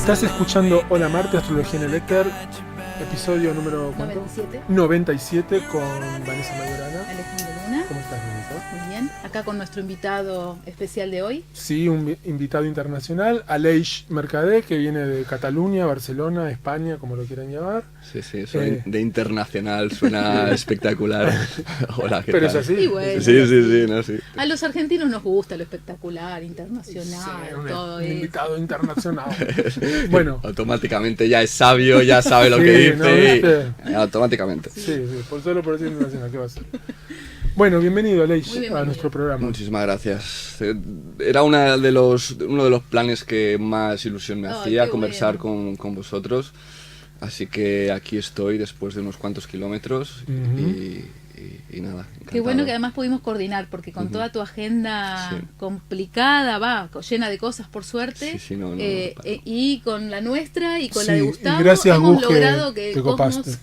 Estás escuchando Hola Marte, Astrología en el Éter, episodio número 97 con Vanessa Mayorana. Alejandro Luna. ¿Cómo estás, Vanessa? Muy bien. Acá con nuestro invitado especial de hoy. Sí, un invitado internacional, Aleix Mercadé, que viene de Cataluña, Barcelona, España, como lo quieran llamar. Sí, eso de internacional suena espectacular. Hola, ¿qué Pero tal? es así. Y bueno, Sí. a los argentinos nos gusta lo espectacular, internacional, Sí, todo un eso. invitado internacional. Bueno, Automáticamente ya es sabio, ya sabe lo Sí, que dice. ¿no viste? Automáticamente. sí, solo por ser internacional, ¿qué va a ser? Bueno, bienvenido, Aleix, Muy bienvenido. a nuestro programa. Muchísimas gracias. Era uno de los planes que más ilusión me hacía, qué conversar bueno. con vosotros. Así que aquí estoy después de unos cuantos kilómetros y nada. Qué bueno que además pudimos coordinar, porque con toda tu agenda Sí. complicada, llena de cosas por suerte, Sí, no. y con la nuestra y con Sí, la de y Gustavo, gracias, hemos Gus, que logrado que te Cosmos copaste.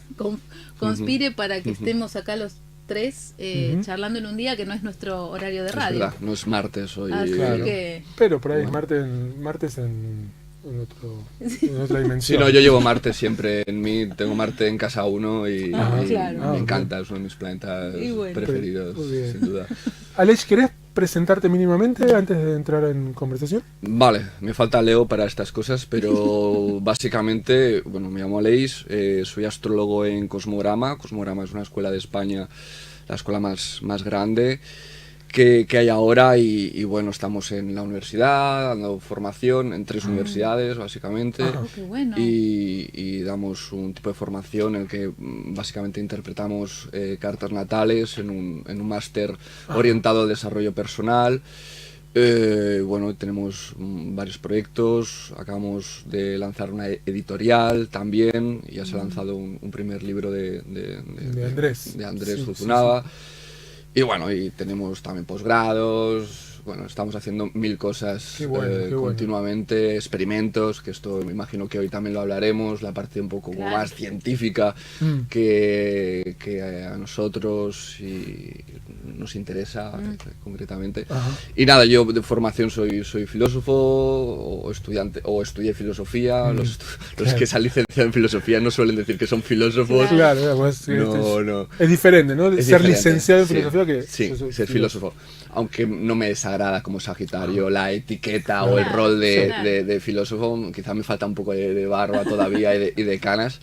conspire para que estemos acá los tres charlando en un día que no es nuestro horario de Es radio. verdad, no es martes hoy. Así Claro. que Pero por ahí es Bueno. martes en otra Sí, dimensión. no, yo llevo Marte siempre en mí, tengo Marte en casa 1 y claro. me encanta, es uno de mis planetas Y bueno. preferidos, Muy bien. sin duda. Aleix, ¿querés presentarte mínimamente antes de entrar en conversación? Vale, me falta Leo para estas cosas, pero básicamente, bueno, me llamo Aleix, soy astrólogo en Cosmograma. Cosmograma es una escuela de España, la escuela más grande que hay ahora y bueno, estamos en la universidad, dando formación en 3 universidades, básicamente. qué bueno. Y damos un tipo de formación en el que básicamente interpretamos cartas natales en un máster orientado al desarrollo personal. Bueno, tenemos varios proyectos, acabamos de lanzar una editorial también, y ya se ha lanzado un primer libro de Andrés Sí, Zuzunaba. Y bueno, y tenemos también posgrados, bueno, estamos haciendo 1000 cosas Qué bueno. continuamente, experimentos, que esto me imagino que hoy también lo hablaremos, la parte un poco Claro. más científica que a nosotros y nos interesa concretamente. Ajá. Y nada, yo de formación soy filósofo o estudiante, o estudié filosofía. Los que se han licenciado en filosofía no suelen decir que son filósofos. Claro, pues, No. es diferente, ¿no? Es Ser diferente, licenciado en sí. filosofía que Sí, yo soy ser filósofo. Aunque no me desagrada como Sagitario la etiqueta o el Claro, rol claro. de filósofo. Quizá me falta un poco de barba todavía y de canas.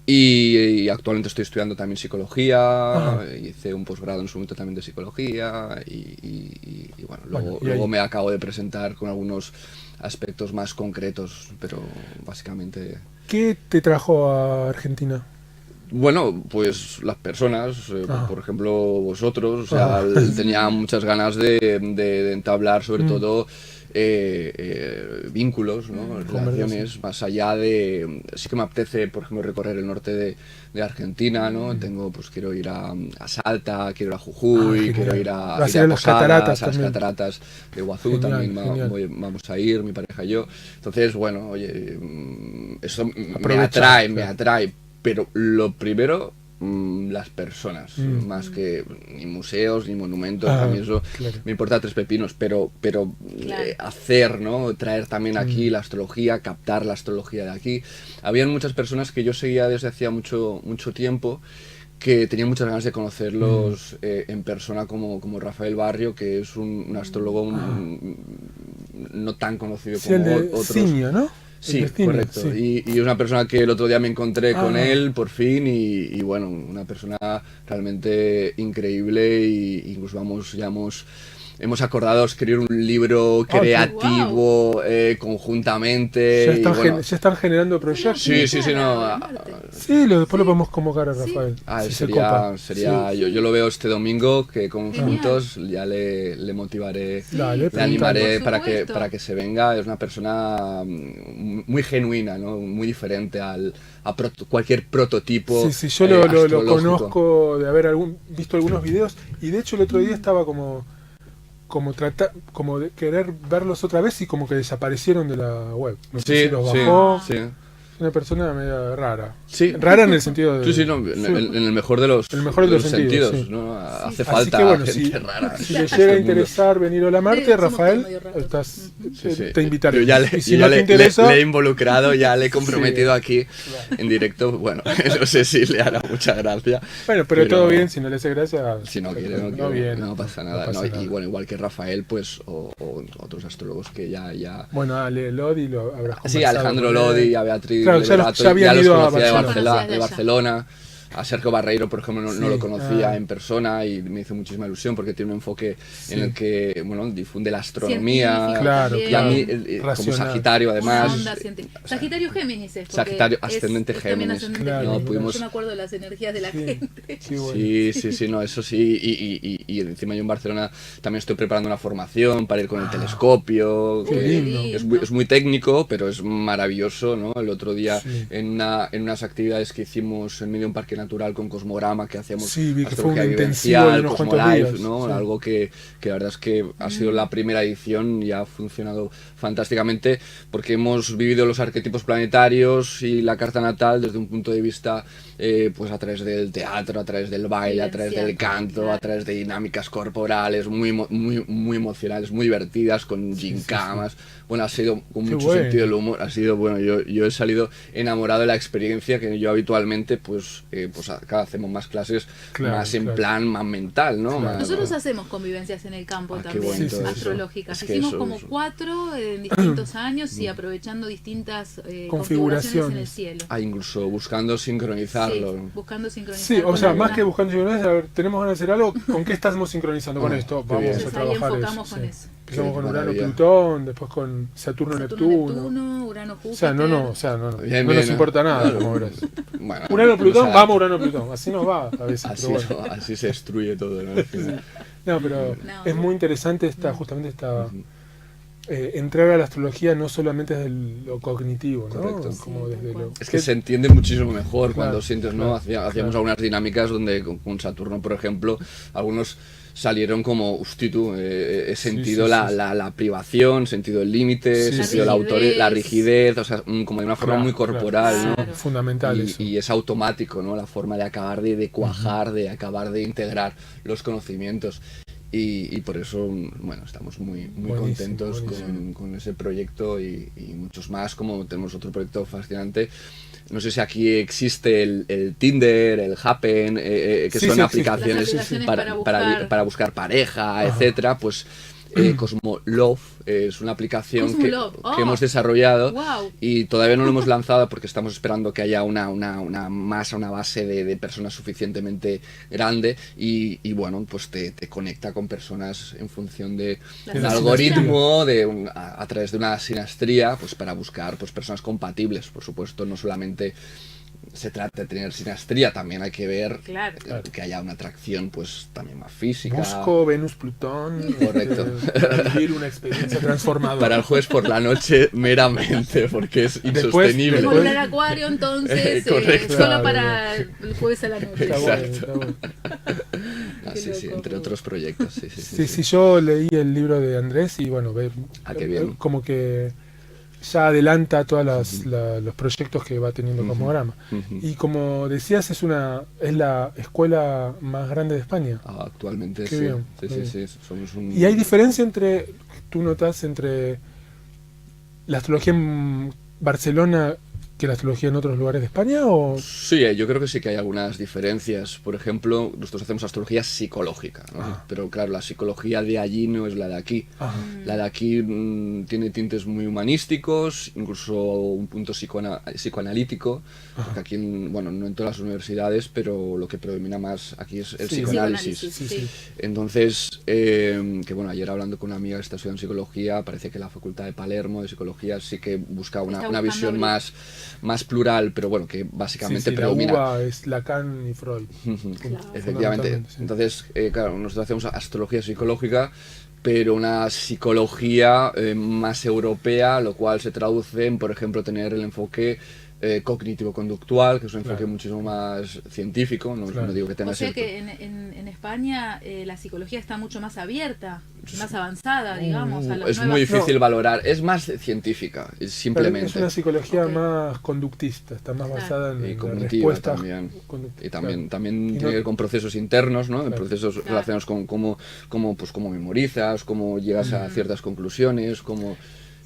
Y actualmente estoy estudiando también psicología. Hice un posgrado en su momento también de psicología. Y bueno, luego me acabo de presentar con algunos aspectos más concretos, pero básicamente... ¿Qué te trajo a Argentina? Bueno, pues las personas, por ejemplo vosotros, o sea, tenía muchas ganas de entablar sobre todo vínculos, ¿no? Relaciones más allá de... Sí que me apetece, por ejemplo, recorrer el norte de Argentina, ¿no? Quiero ir a Salta, quiero ir a Jujuy, quiero ir a Vas a ir a las cataratas a las también. cataratas de Iguazú, Genial, también genial. vamos a ir, mi pareja y yo. Entonces, bueno, oye, eso me Aprovechar, atrae. Pero lo primero, las personas, más que ni museos ni monumentos, a mí eso claro. me importa 3 pepinos, pero Claro. hacer, ¿no? Traer también aquí la astrología, captar la astrología de aquí. Habían muchas personas que yo seguía desde hacía mucho tiempo, que tenía muchas ganas de conocerlos en persona, como Rafael Barrio, que es un astrólogo no tan conocido Sí, el como de otros. Simio, ¿no? Sí, El de Simio, correcto. sí. Y una persona que el otro día me encontré con él, por fin, y bueno, una persona realmente increíble, y incluso hemos acordado escribir un libro creativo conjuntamente. Ya están generando proyectos. Sí, no. Sí, después lo podemos convocar a Rafael. si se copa. Sería Sí. yo lo veo este domingo, que con Genial. juntos ya le motivaré, Dale, le animaré Por para supuesto. que se venga. Es una persona muy genuina, ¿no? Muy diferente a cualquier prototipo. Sí, yo lo astrológico. conozco de haber visto algunos videos, y de hecho el otro día estaba como de querer verlos otra vez y como que desaparecieron de la web. No sé si los bajó. Sí. una persona medio rara. Sí. Rara en el sentido de... Sí, no, en el mejor de los, sentidos, sí. ¿no? Hace Así falta que, bueno, gente rara. Si le llega a interesar venir a la Marte, Rafael, te invitaré. Yo ya le, y si yo no ya te interesa... le he involucrado, ya le he comprometido aquí en directo. Bueno, no sé si le hará mucha gracia. Bueno, pero todo bien, si no le hace gracia... Si no quiere, no pasa nada. Y bueno, igual que Rafael, pues, o otros astrólogos que ya... Bueno, a Lodi lo habrás conversado. Sí, a Alejandro Lodi, a Beatriz claro, ya los conocía de Barcelona. A Sergio Barreiro, por ejemplo, no lo conocía en persona y me hizo muchísima ilusión porque tiene un enfoque en el que difunde la astronomía. Claro, y a mí, como Sagitario, además. Sagitario Géminis es. Sagitario, ascendente Géminis. Claro, yo me acuerdo de las energías de la gente. Sí, no, eso sí. Y encima yo en Barcelona también estoy preparando una formación para ir con el telescopio. Es muy técnico, pero es maravilloso, ¿no? El otro día en unas actividades que hicimos en medio de un parque natural con Cosmorama, que hacíamos astrología vivencial, Cosmolife, ¿no? Algo que la verdad es que ha sido la primera edición y ha funcionado fantásticamente porque hemos vivido los arquetipos planetarios y la carta natal desde un punto de vista pues a través del teatro, a través del baile, a través del canto, a través de dinámicas corporales muy emocionales, muy divertidas, con gincamas. Bueno, ha sido con mucho sentido del humor, ha sido bueno, yo he salido enamorado de la experiencia que yo habitualmente pues acá hacemos más clases más en plan más mental, ¿no? Claro. Nosotros hacemos convivencias en el campo también, astrológicas. Es que hicimos como 4 en distintos años y aprovechando distintas configuraciones en el cielo. Incluso buscando sincronizarlo. Sí, buscando sincronizar. Sí, o sea, más que buscando sincronizar, a ver, tenemos ganas de hacer algo, ¿con qué estamos sincronizando con esto? Vamos a trabajar ahí enfocamos con eso. Empezamos con Urano-Plutón, después con Saturno-Neptuno. Urano-Júpiter. O sea, no nos importa nada, como verás. Bueno, Urano-Plutón, vamos Urano-Plutón. Así nos va a veces. Así se destruye todo, ¿no? Al final. No, pero es muy interesante justamente esta entrar a la astrología no solamente desde lo cognitivo, ¿no? Correcto. Como desde lo... Es que se entiende muchísimo mejor cuando sientes, ¿no? Hacíamos algunas dinámicas donde con Saturno, por ejemplo, algunos salieron como, he sentido la privación, sentido el límite, sentido la rigidez, o sea, como de una forma muy corporal, ¿no? Fundamental eso. Y es automático, ¿no? La forma de acabar de cuajar, de acabar de integrar los conocimientos. Y por eso, bueno, estamos muy contentos con ese proyecto y muchos más, como tenemos otro proyecto fascinante. No sé si aquí existe el Tinder, el Happen, que son aplicaciones para buscar pareja, etcétera, pues Cosmo Love es una aplicación que hemos desarrollado y todavía no lo hemos lanzado porque estamos esperando que haya una base de personas suficientemente grande y bueno, pues te conecta con personas en función de un algoritmo a través de una sinastría, pues para buscar pues personas compatibles, por supuesto, no solamente se trata de tener sinastría, también hay que ver que haya una atracción pues también más física. Busco Venus-Plutón. Correcto. Vivir una experiencia transformadora. Para el jueves por la noche meramente, porque es insostenible. Como el Acuario, entonces solo para el jueves a la noche. Exacto. Sí, entre otros proyectos. Sí, yo leí el libro de Andrés y bueno, qué bien. Como que ya adelanta todos los proyectos que va teniendo Cosmograma. Y como decías, es la escuela más grande de España. Actualmente Qué sí. Bien. Sí. Somos ¿Y hay diferencia tú notas entre la astrología en Barcelona que la astrología en otros lugares de España? ¿O? Sí, yo creo que sí que hay algunas diferencias. Por ejemplo, nosotros hacemos astrología psicológica, ¿no? Pero claro, la psicología de allí no es la de aquí. La de aquí tiene tintes muy humanísticos, incluso un punto psicoanalítico, porque aquí, bueno, no en todas las universidades, pero lo que predomina más aquí es el psicoanálisis. Sí. Entonces, que bueno, ayer hablando con una amiga que está estudiando psicología, parece que la Facultad de Palermo de Psicología sí que busca una visión más plural, pero bueno, que básicamente predomina. La UBA es Lacan y Freud. Efectivamente. Entonces, claro, nosotros hacemos astrología psicológica, pero una psicología más europea, lo cual se traduce en, por ejemplo, tener el enfoque cognitivo-conductual, que es un enfoque muchísimo más científico, no digo que tenga O sea cierto... que en España la psicología está mucho más abierta, más avanzada, digamos. A las Es nuevas... muy difícil valorar, es más científica, simplemente. Es una psicología más conductista, está más basada en la cognitiva respuesta también. Y también Y tiene que ver con procesos internos, ¿no? En procesos relacionados con cómo memorizas, cómo llegas a ciertas conclusiones, cómo...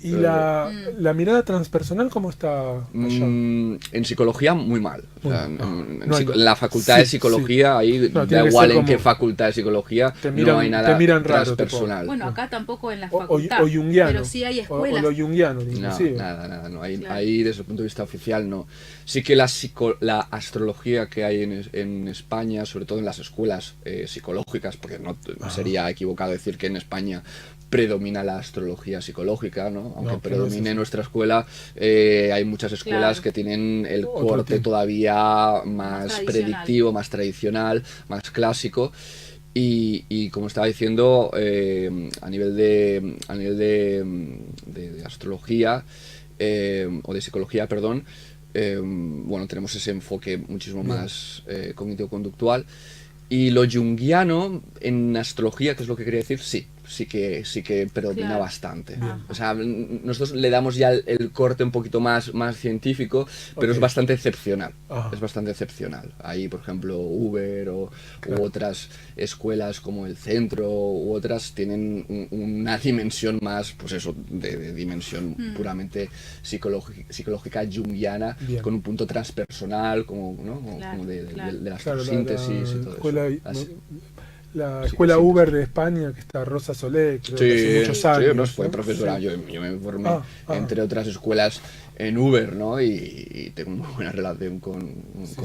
¿Y la mirada transpersonal cómo está allá? En psicología muy mal. O sea, en la facultad Sí, de psicología, ahí No, da tiene que igual ser en qué como- facultad de psicología, te miran- no hay nada te miran raro, transpersonal. Bueno, acá tampoco en la O facultad, junguiano. pero sí hay O escuelas. lo junguiano, No, inclusive. nada, no. Ahí, Claro. ahí, desde el punto de vista oficial, no. Sí que la astrología que hay en España, sobre todo en las escuelas psicológicas, porque no sería equivocado decir que en España predomina la astrología psicológica, ¿no? Aunque No, que predomine no es así. nuestra escuela, hay muchas escuelas Claro. que tienen el Otro corte tipo. todavía más tradicional. predictivo, más tradicional, más clásico. Y como estaba diciendo, a nivel de astrología, o de psicología, perdón, bueno, tenemos ese enfoque muchísimo más cognitivo-conductual. Y lo junguiano en astrología, que es lo que quería decir, sí que predomina Claro. bastante. Bien. O sea, nosotros le damos ya el corte un poquito más científico, pero Ok. es bastante excepcional. Ajá. Es bastante excepcional. Ahí, por ejemplo, Uber u otras escuelas como el Centro u otras tienen una dimensión más, pues eso, de dimensión puramente psicológica junguiana, Bien. con un punto transpersonal, como, ¿no? Claro, como de claro. la Claro, síntesis y todo escuela, eso. Así. la Sí, escuela sí. Uber de España, que está Rosa Solé, creo que hace muchos años. no, fue ¿no? profesora. Sí. Yo me formé, Ah, entre otras escuelas, en Uber, ¿no? Y tengo muy buena relación con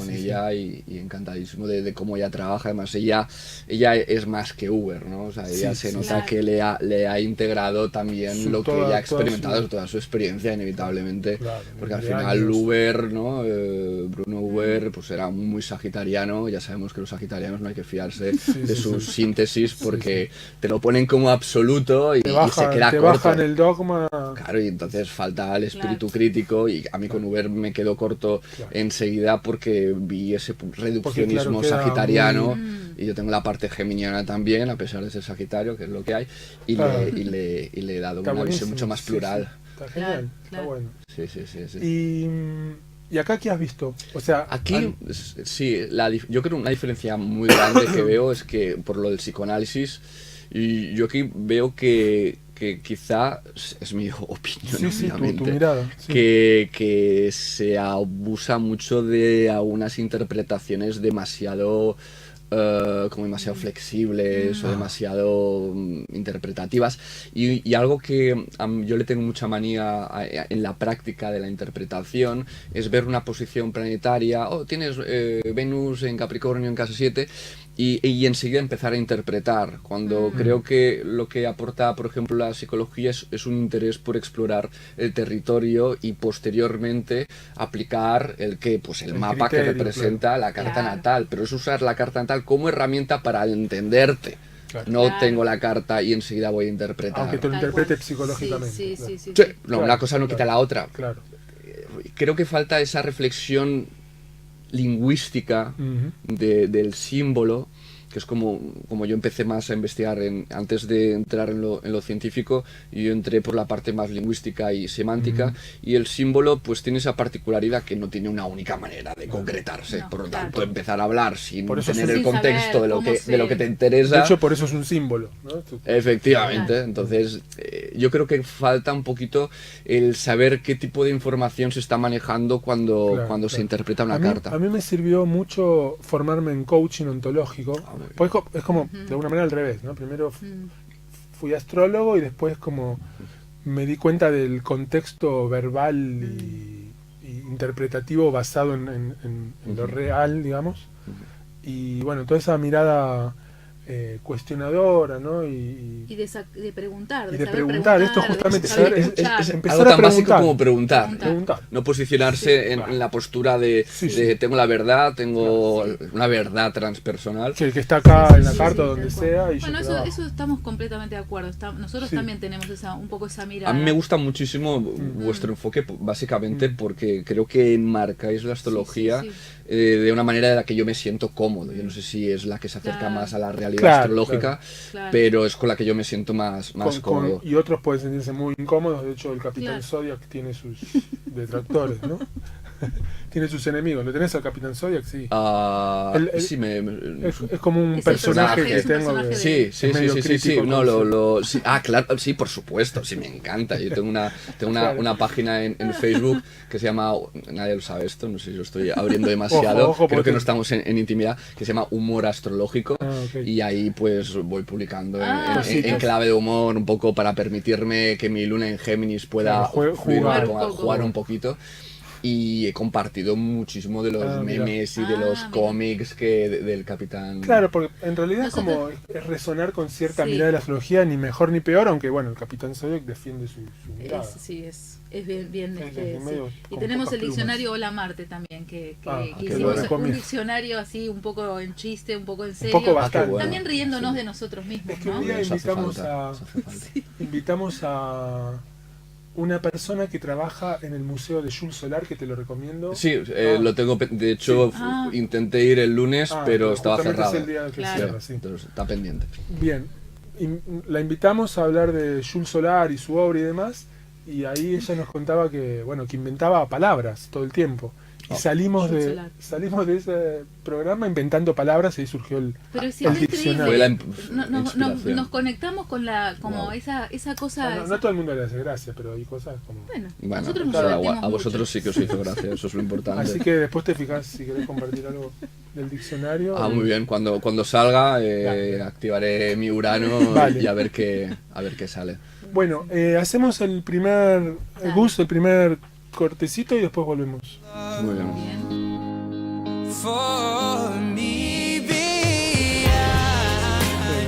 ella y encantadísimo de cómo ella trabaja. Además, ella es más que Uber, ¿no? O sea, ella Sí, se sí. nota Claro. que le ha integrado también lo que Toda ella ha experimentado, su- toda su experiencia, inevitablemente. Claro, porque al de final años. Uber, ¿no? Bruno Uber, pues era muy sagitariano. Ya sabemos que los sagitarianos no hay que fiarse de sus síntesis porque te lo ponen como absoluto y se queda te corto. bajan el dogma. Claro, y entonces falta el espíritu crítico y a mí con Uber me quedó corto enseguida porque vi ese reduccionismo queda sagitariano muy- y yo tengo la parte geminiana también, a pesar de ser sagitario, que es lo que hay, y, Claro. le he dado Está una visión buenísimo. mucho más Sí, plural. sí. Está genial, Claro, está claro. bueno. Sí. ¿Y acá qué has visto? O sea, Aquí, sí, yo creo una diferencia muy grande que veo es que por lo del psicoanálisis, y yo aquí veo que quizá, es mi opinión, sí, tu obviamente, mirada. Sí. que se abusa mucho de algunas interpretaciones demasiado flexibles o demasiado interpretativas y algo que yo le tengo mucha manía en la práctica de la interpretación es ver una posición planetaria, tienes Venus en Capricornio en casa 7 y enseguida empezar a interpretar, cuando creo que lo que aporta, por ejemplo, la psicología es un interés por explorar el territorio y posteriormente aplicar el mapa que criterio, representa la carta Claro. natal, pero es usar la carta natal como herramienta para entenderte. Claro. No Claro. tengo la carta y enseguida voy a interpretar. Aunque tú lo Tal interpretes cual. psicológicamente. Sí, claro. sí, sí, Sí, sí. no, Claro, una cosa no claro. quita la otra. Claro. Creo que falta esa reflexión lingüística Ujú. del símbolo, que es como yo empecé más a investigar antes de entrar en lo científico, y yo entré por la parte más lingüística y semántica, y el símbolo pues tiene esa particularidad que no tiene una única manera de concretarse, No, por lo claro. tanto empezar a hablar sin Por eso tener sin el contexto saber de lo cómo que se- de lo que te interesa. De hecho, por eso es un símbolo, ¿no? Efectivamente, Claro. entonces yo creo que falta un poquito el saber qué tipo de información se está manejando cuando Claro, se claro. interpreta una a mí, carta. A mí me sirvió mucho formarme en coaching ontológico. muy bien. Pues es como, de alguna manera al revés, ¿no? Primero fui astrólogo y después como me di cuenta del contexto verbal y interpretativo basado en lo real, digamos. Y bueno, toda esa mirada cuestionadora, ¿no? Y de preguntar, y de de saber preguntar, esto de justamente, saber saber- escuchar. es empezar Algo a tan básico preguntar. como preguntar. Preguntar. No posicionarse en la postura de tengo la verdad, tengo una verdad transpersonal. Que el que está acá en la carta o tal donde cual. sea y Bueno, yo trabajo. eso estamos completamente de acuerdo. Nosotros Sí. también tenemos un poco esa mirada. A mí me gusta muchísimo vuestro enfoque, básicamente porque creo que enmarcáis la astrología Sí, sí, de una manera de la que yo me siento cómodo. Yo no sé si es la que se acerca Claro. más a la realidad Claro, astrológica, claro. pero es con la que yo me siento más cómodo. Y otros pueden sentirse muy incómodos. De hecho, el Capitán Claro. Zodiac tiene sus detractores, ¿no? Tiene sus enemigos. ¿Lo tenés al Capitán Zodiac? Sí. Sí, Es como un Es el personaje personaje, que es un tengo. personaje Que Sí, es medio sí. crítico No, con sí. Claro, sí, por supuesto, sí, me encanta. Yo tengo Claro. una página en Facebook que se llama, nadie lo sabe esto, no sé si lo estoy abriendo demasiado, Ojo, creo porque que no estamos en intimidad, que se llama Humor Astrológico, Ok. y ahí pues voy publicando Cositas. en clave de humor, un poco para permitirme que mi luna en Géminis pueda Claro, jugar un poquito. Y he compartido muchísimo de los Mira. memes y de los Mira. cómics del Capitán. Claro, porque en realidad Nosotros- es como es resonar con cierta Sí. mirada de la astrología, ni mejor ni peor, aunque bueno, el Capitán Zodiac defiende su mirada. Es bien Es sí. medio Y con tenemos pocas el plumas. diccionario Hola Marte también, que qué hicimos bueno. un diccionario así un poco en chiste, un poco en Un serio. poco bastante. bueno. También riéndonos Sí. de nosotros mismos, Es que ¿no? un día Eso hace invitamos falta, a eso hace falta. invitamos a una persona que trabaja en el Museo de Jules Solar, que te lo recomiendo. Sí, lo tengo, de hecho Sí. intenté ir el lunes, pero estaba justamente cerrado. es el día que Claro. cierra, sí. Entonces, está pendiente. Bien, la invitamos a hablar de Jules Solar y su obra y demás, y ahí ella nos contaba que, bueno, que inventaba palabras todo el tiempo. Y salimos Jules de Solar. ese programa inventando palabras y ahí surgió el Pero sí, el es diccionario. Fue la increíble. inspiración. Nos conectamos con Wow. esa cosa. No a todo el mundo le hace gracia, pero hay cosas como... Bueno, Bueno, nosotros nos claro, divertimos a vosotros mucho. sí que os hizo gracia, eso es lo importante. Así que después te fijas si querés compartir algo del diccionario. Muy bien, cuando salga Vale. activaré mi Urano Vale. y a ver qué sale. Bueno, hacemos el primer Gus, el primer cortecito y después volvemos. Muy bien. Bien.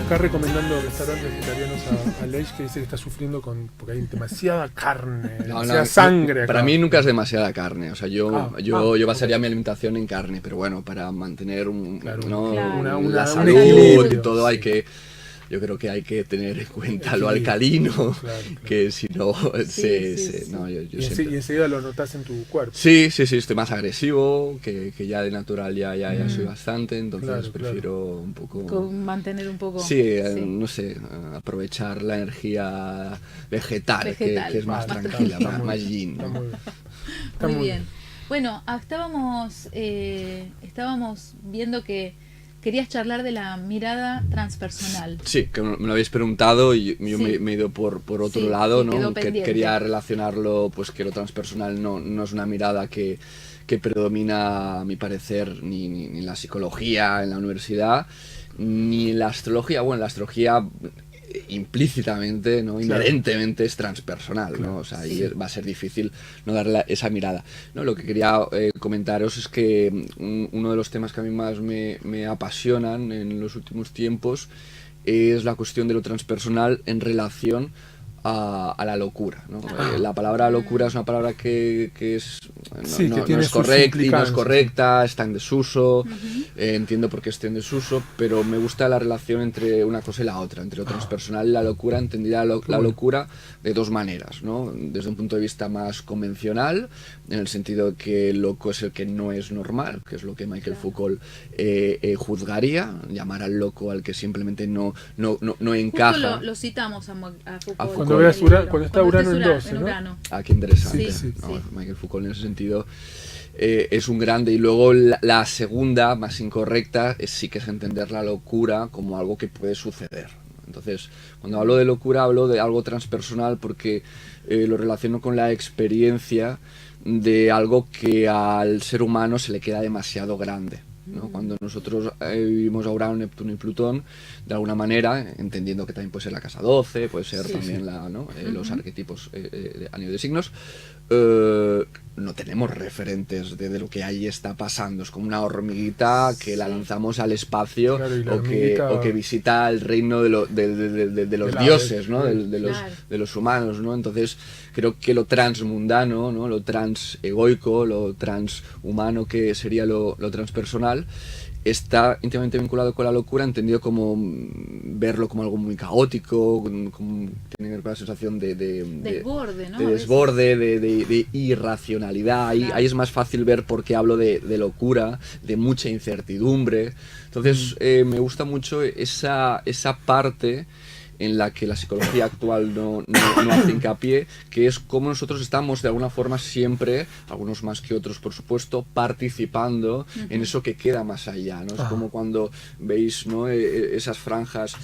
Acá recomendando restaurantes vegetarianos a Leish, que dice que está sufriendo porque hay demasiada carne, demasiada sangre acá. Para mí nunca es demasiada carne, o sea, yo basaría ok. mi alimentación en carne, pero bueno, para mantener Claro, ¿no? Claro. un la salud equilibrio, y todo sí. yo creo que hay que tener en cuenta Equilibrio, lo alcalino, claro. que si no, sí. no, yo Y siempre... enseguida lo notas en tu cuerpo. Sí, estoy más agresivo, que ya de natural ya soy bastante, entonces Claro, prefiero un poco... Mantener un poco. Sí, no sé, aprovechar la energía vegetal. Que es más Vale, tranquila, está muy más bien, yin. está ¿no? muy bien. Está Muy bien. Bueno, estábamos viendo que querías charlar de la mirada transpersonal. Sí, que me lo habéis preguntado y yo Sí. me he ido por otro Sí, lado, sí, quedó ¿no? pendiente. Quería relacionarlo, pues que lo transpersonal no es una mirada que predomina, a mi parecer, ni en la psicología, en la universidad, ni en la astrología. Bueno, la astrología implícitamente, ¿no? Inherentemente es transpersonal, ¿no? O sea, ahí va a ser difícil no darle esa mirada. No, lo que quería comentaros es que uno de los temas que a mí más me apasionan en los últimos tiempos es la cuestión de lo transpersonal en relación a la locura, ¿no? La palabra locura es una palabra que es Sí, que no tiene es sus correcta, y no es implicancias. correcta, está en desuso, entiendo por qué está en desuso, pero me gusta la relación entre una cosa y la otra, entre lo transpersonal y la locura, entendida la locura de dos maneras, ¿no? Desde un punto de vista más convencional, en el sentido de que el loco es el que no es normal, que es lo que Michael Foucault juzgaría, llamar al loco al que simplemente no encaja. Justo lo citamos a Foucault. Cuando en veas el libro. cuando está Urano en 12, ¿no? Urano. Ah, qué interesante. Sí, ¿no? sí. Michael Foucault en ese sentido es un grande. Y luego la segunda, más incorrecta, sí que es entender la locura como algo que puede suceder. Entonces, cuando hablo de locura, hablo de algo transpersonal porque lo relaciono con la experiencia de algo que al ser humano se le queda demasiado grande, ¿no? Cuando nosotros vivimos a Urano, Neptuno y Plutón, de alguna manera, entendiendo que también puede ser la casa 12, puede ser también los arquetipos a nivel de signos, no tenemos referentes de lo que ahí está pasando. Es como una hormiguita que la lanzamos al espacio, claro, o que visita el reino de los dioses, ¿no? De los humanos, ¿no? Entonces creo que lo transmundano, ¿no? Lo transegoico, lo transhumano, que sería lo transpersonal, está íntimamente vinculado con la locura, entendido como verlo como algo muy caótico, como tener la sensación de desborde, ¿no? De desborde, de irracionalidad. Ahí es más fácil ver por qué hablo de locura, de mucha incertidumbre. Entonces me gusta mucho esa parte en la que la psicología actual no hace hincapié, que es cómo nosotros estamos de alguna forma siempre, algunos más que otros por supuesto, participando en eso que queda más allá, ¿no? Es como cuando veis, ¿no? Esas franjas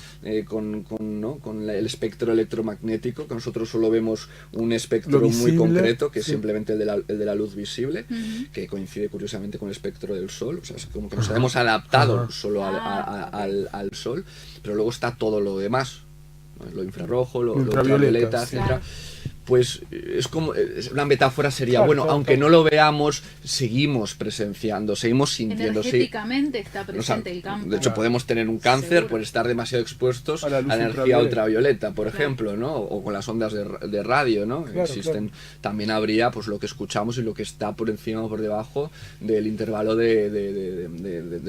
con el espectro electromagnético, que nosotros solo vemos un espectro muy concreto, que es simplemente el de la luz visible, que coincide curiosamente con el espectro del sol. O sea, es como que nos hemos adaptado solo al sol, pero luego está todo lo demás, lo infrarrojo, lo ultravioleta, etcétera. Pues es como una metáfora sería, aunque no lo veamos, seguimos presenciando, seguimos sintiendo. Energéticamente está presente el campo. De hecho, podemos tener un cáncer por estar demasiado expuestos a la energía ultravioleta, por ejemplo, ¿no? O con las ondas de radio, ¿no? Existen. También habría pues lo que escuchamos y lo que está por encima o por debajo del intervalo de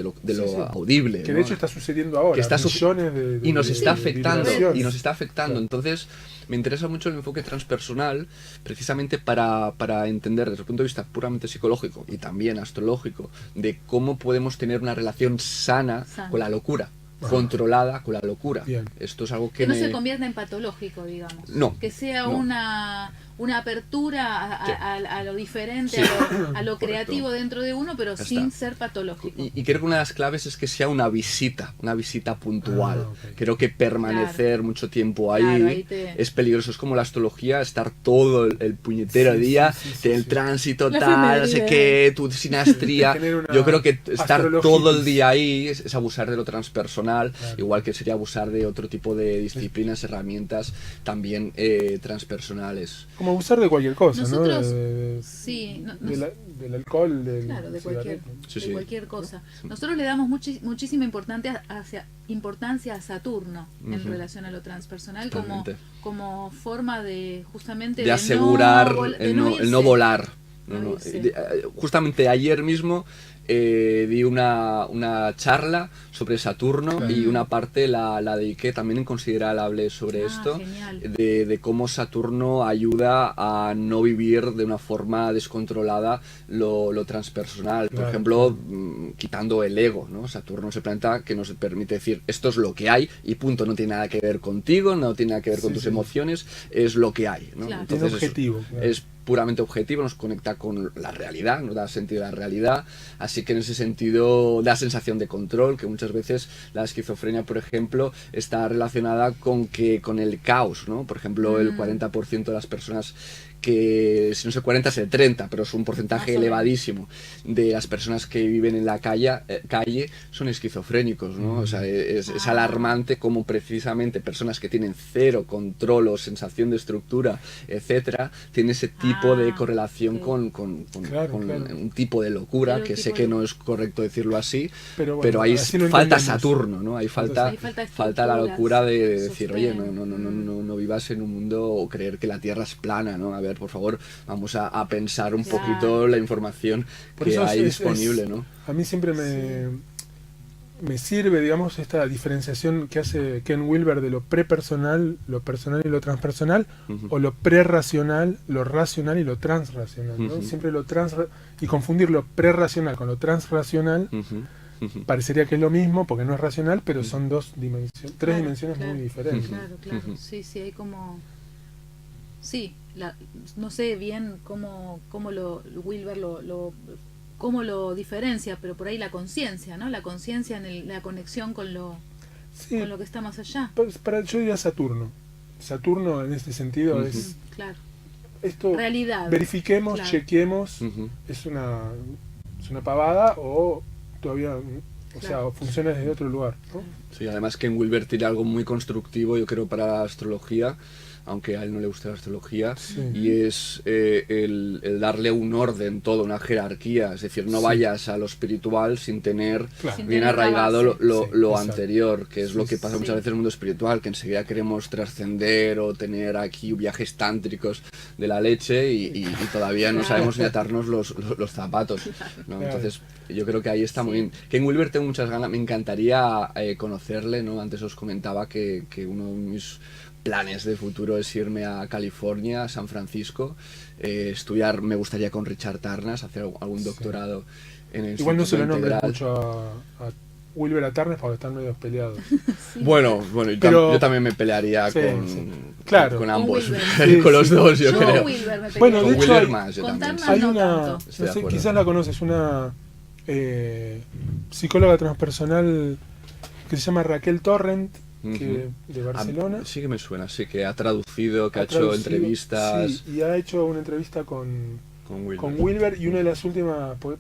lo audible. Que de hecho está sucediendo ahora. Y nos está afectando. Entonces, me interesa mucho el enfoque transpersonal, precisamente para entender desde el punto de vista puramente psicológico y también astrológico, de cómo podemos tener una relación sana con la locura, controlada con la locura. Bien. Esto es algo que no se convierta en patológico, digamos. No. Que sea una apertura a lo diferente, a lo creativo dentro de uno, pero sin ser patológico. Y creo que una de las claves es que sea una visita puntual. Creo que permanecer mucho tiempo ahí es peligroso. Es como la astrología, estar todo el puñetero día, el tránsito tal, no sé qué, tu sinastría. Yo creo que estar todo el día ahí es abusar de lo transpersonal, igual que sería abusar de otro tipo de disciplinas, herramientas también transpersonales. Como abusar de cualquier cosa, nosotros, ¿no? Del alcohol, de cualquier cosa. Nosotros le damos muchísima importancia a Saturno en relación a lo transpersonal, como forma de justamente de asegurar el no volar. Justamente ayer mismo di una charla sobre Saturno y una parte la dediqué también en considerable sobre esto, de cómo Saturno ayuda a no vivir de una forma descontrolada lo transpersonal. Por ejemplo, quitando el ego, ¿no? Saturno es el planeta que nos permite decir esto es lo que hay y punto, no tiene nada que ver contigo, no tiene nada que ver con tus emociones, es lo que hay, ¿no? Entonces, es objetivo. Es puramente objetivo, nos conecta con la realidad, nos da sentido a la realidad, así que en ese sentido da sensación de control, que muchas veces la esquizofrenia, por ejemplo, está relacionada con el caos, ¿no? Por ejemplo, el 40% de las personas que, si no es el 40 es el 30, pero es un porcentaje elevadísimo de las personas que viven en la calle son esquizofrénicos, ¿no? O sea, es alarmante como precisamente personas que tienen cero control o sensación de estructura, etcétera, tienen ese tipo de correlación con un tipo de locura, que sé que no es correcto decirlo así, pero ahí falta Saturno, ¿no? Ahí falta la locura de decir, oye, no vivas en un mundo o creer que la Tierra es plana, ¿no? A ver, por favor, vamos a pensar un poquito la información que hay disponible, ¿no? A mí siempre me sirve, digamos, esta diferenciación que hace Ken Wilber de lo prepersonal, lo personal y lo transpersonal, o lo prerracional, lo racional y lo transracional, ¿no? Siempre y confundir lo prerracional con lo transracional parecería que es lo mismo porque no es racional, pero son tres dimensiones muy diferentes. Claro. Sí, hay como... Sí, no sé bien cómo Wilber cómo lo diferencia, pero por ahí la conciencia, ¿no? La conciencia en la conexión con lo que está más allá. Yo diría Saturno. Saturno en este sentido es... Claro. Esto realidad. Verifiquemos, chequemos, es una pavada o todavía... O sea, funciona desde otro lugar, ¿no? Sí, además que en Wilber tiene algo muy constructivo, yo creo, para la astrología, aunque a él no le guste la astrología, Sí. y es el darle un orden, todo, una jerarquía, es decir, no Sí. vayas a lo espiritual sin tener Claro. Sin bien tener la arraigado base. lo Sí, exacto. anterior, que es lo que pasa sí. muchas veces en el mundo espiritual, que enseguida queremos trascender o tener aquí viajes tántricos de la leche y todavía no Claro. sabemos ni atarnos los zapatos, ¿no? Claro. Entonces yo creo que ahí está muy Sí. bien. Ken Wilber tengo muchas ganas, me encantaría conocerle, ¿no? Antes os comentaba que uno de mis planes de futuro es irme a California, a San Francisco, estudiar, me gustaría con Richard Tarnas, hacer algún Sí. doctorado en el Igual no se lo Instituto nombres Integral. mucho a Wilber a Turner porque están medio peleados. Sí. Bueno, Pero- yo también me pelearía Sí, con, sí. Claro. con Con ambos, Wilber. Sí, con los sí. dos, yo Yo creo. Wilber me Bueno, Con de hecho Wilber hay- más, yo con también. Tarnas Hay no una, tanto. Estoy no de sé, acuerdo. quizás la conoces, una psicóloga transpersonal que se llama Raquel Torrent, que, de Barcelona. Sí que me suena, sí, que ha traducido, que ha hecho traducido, entrevistas sí, y ha hecho una entrevista con con Wilber. Wilber, y una de las últimas, pues,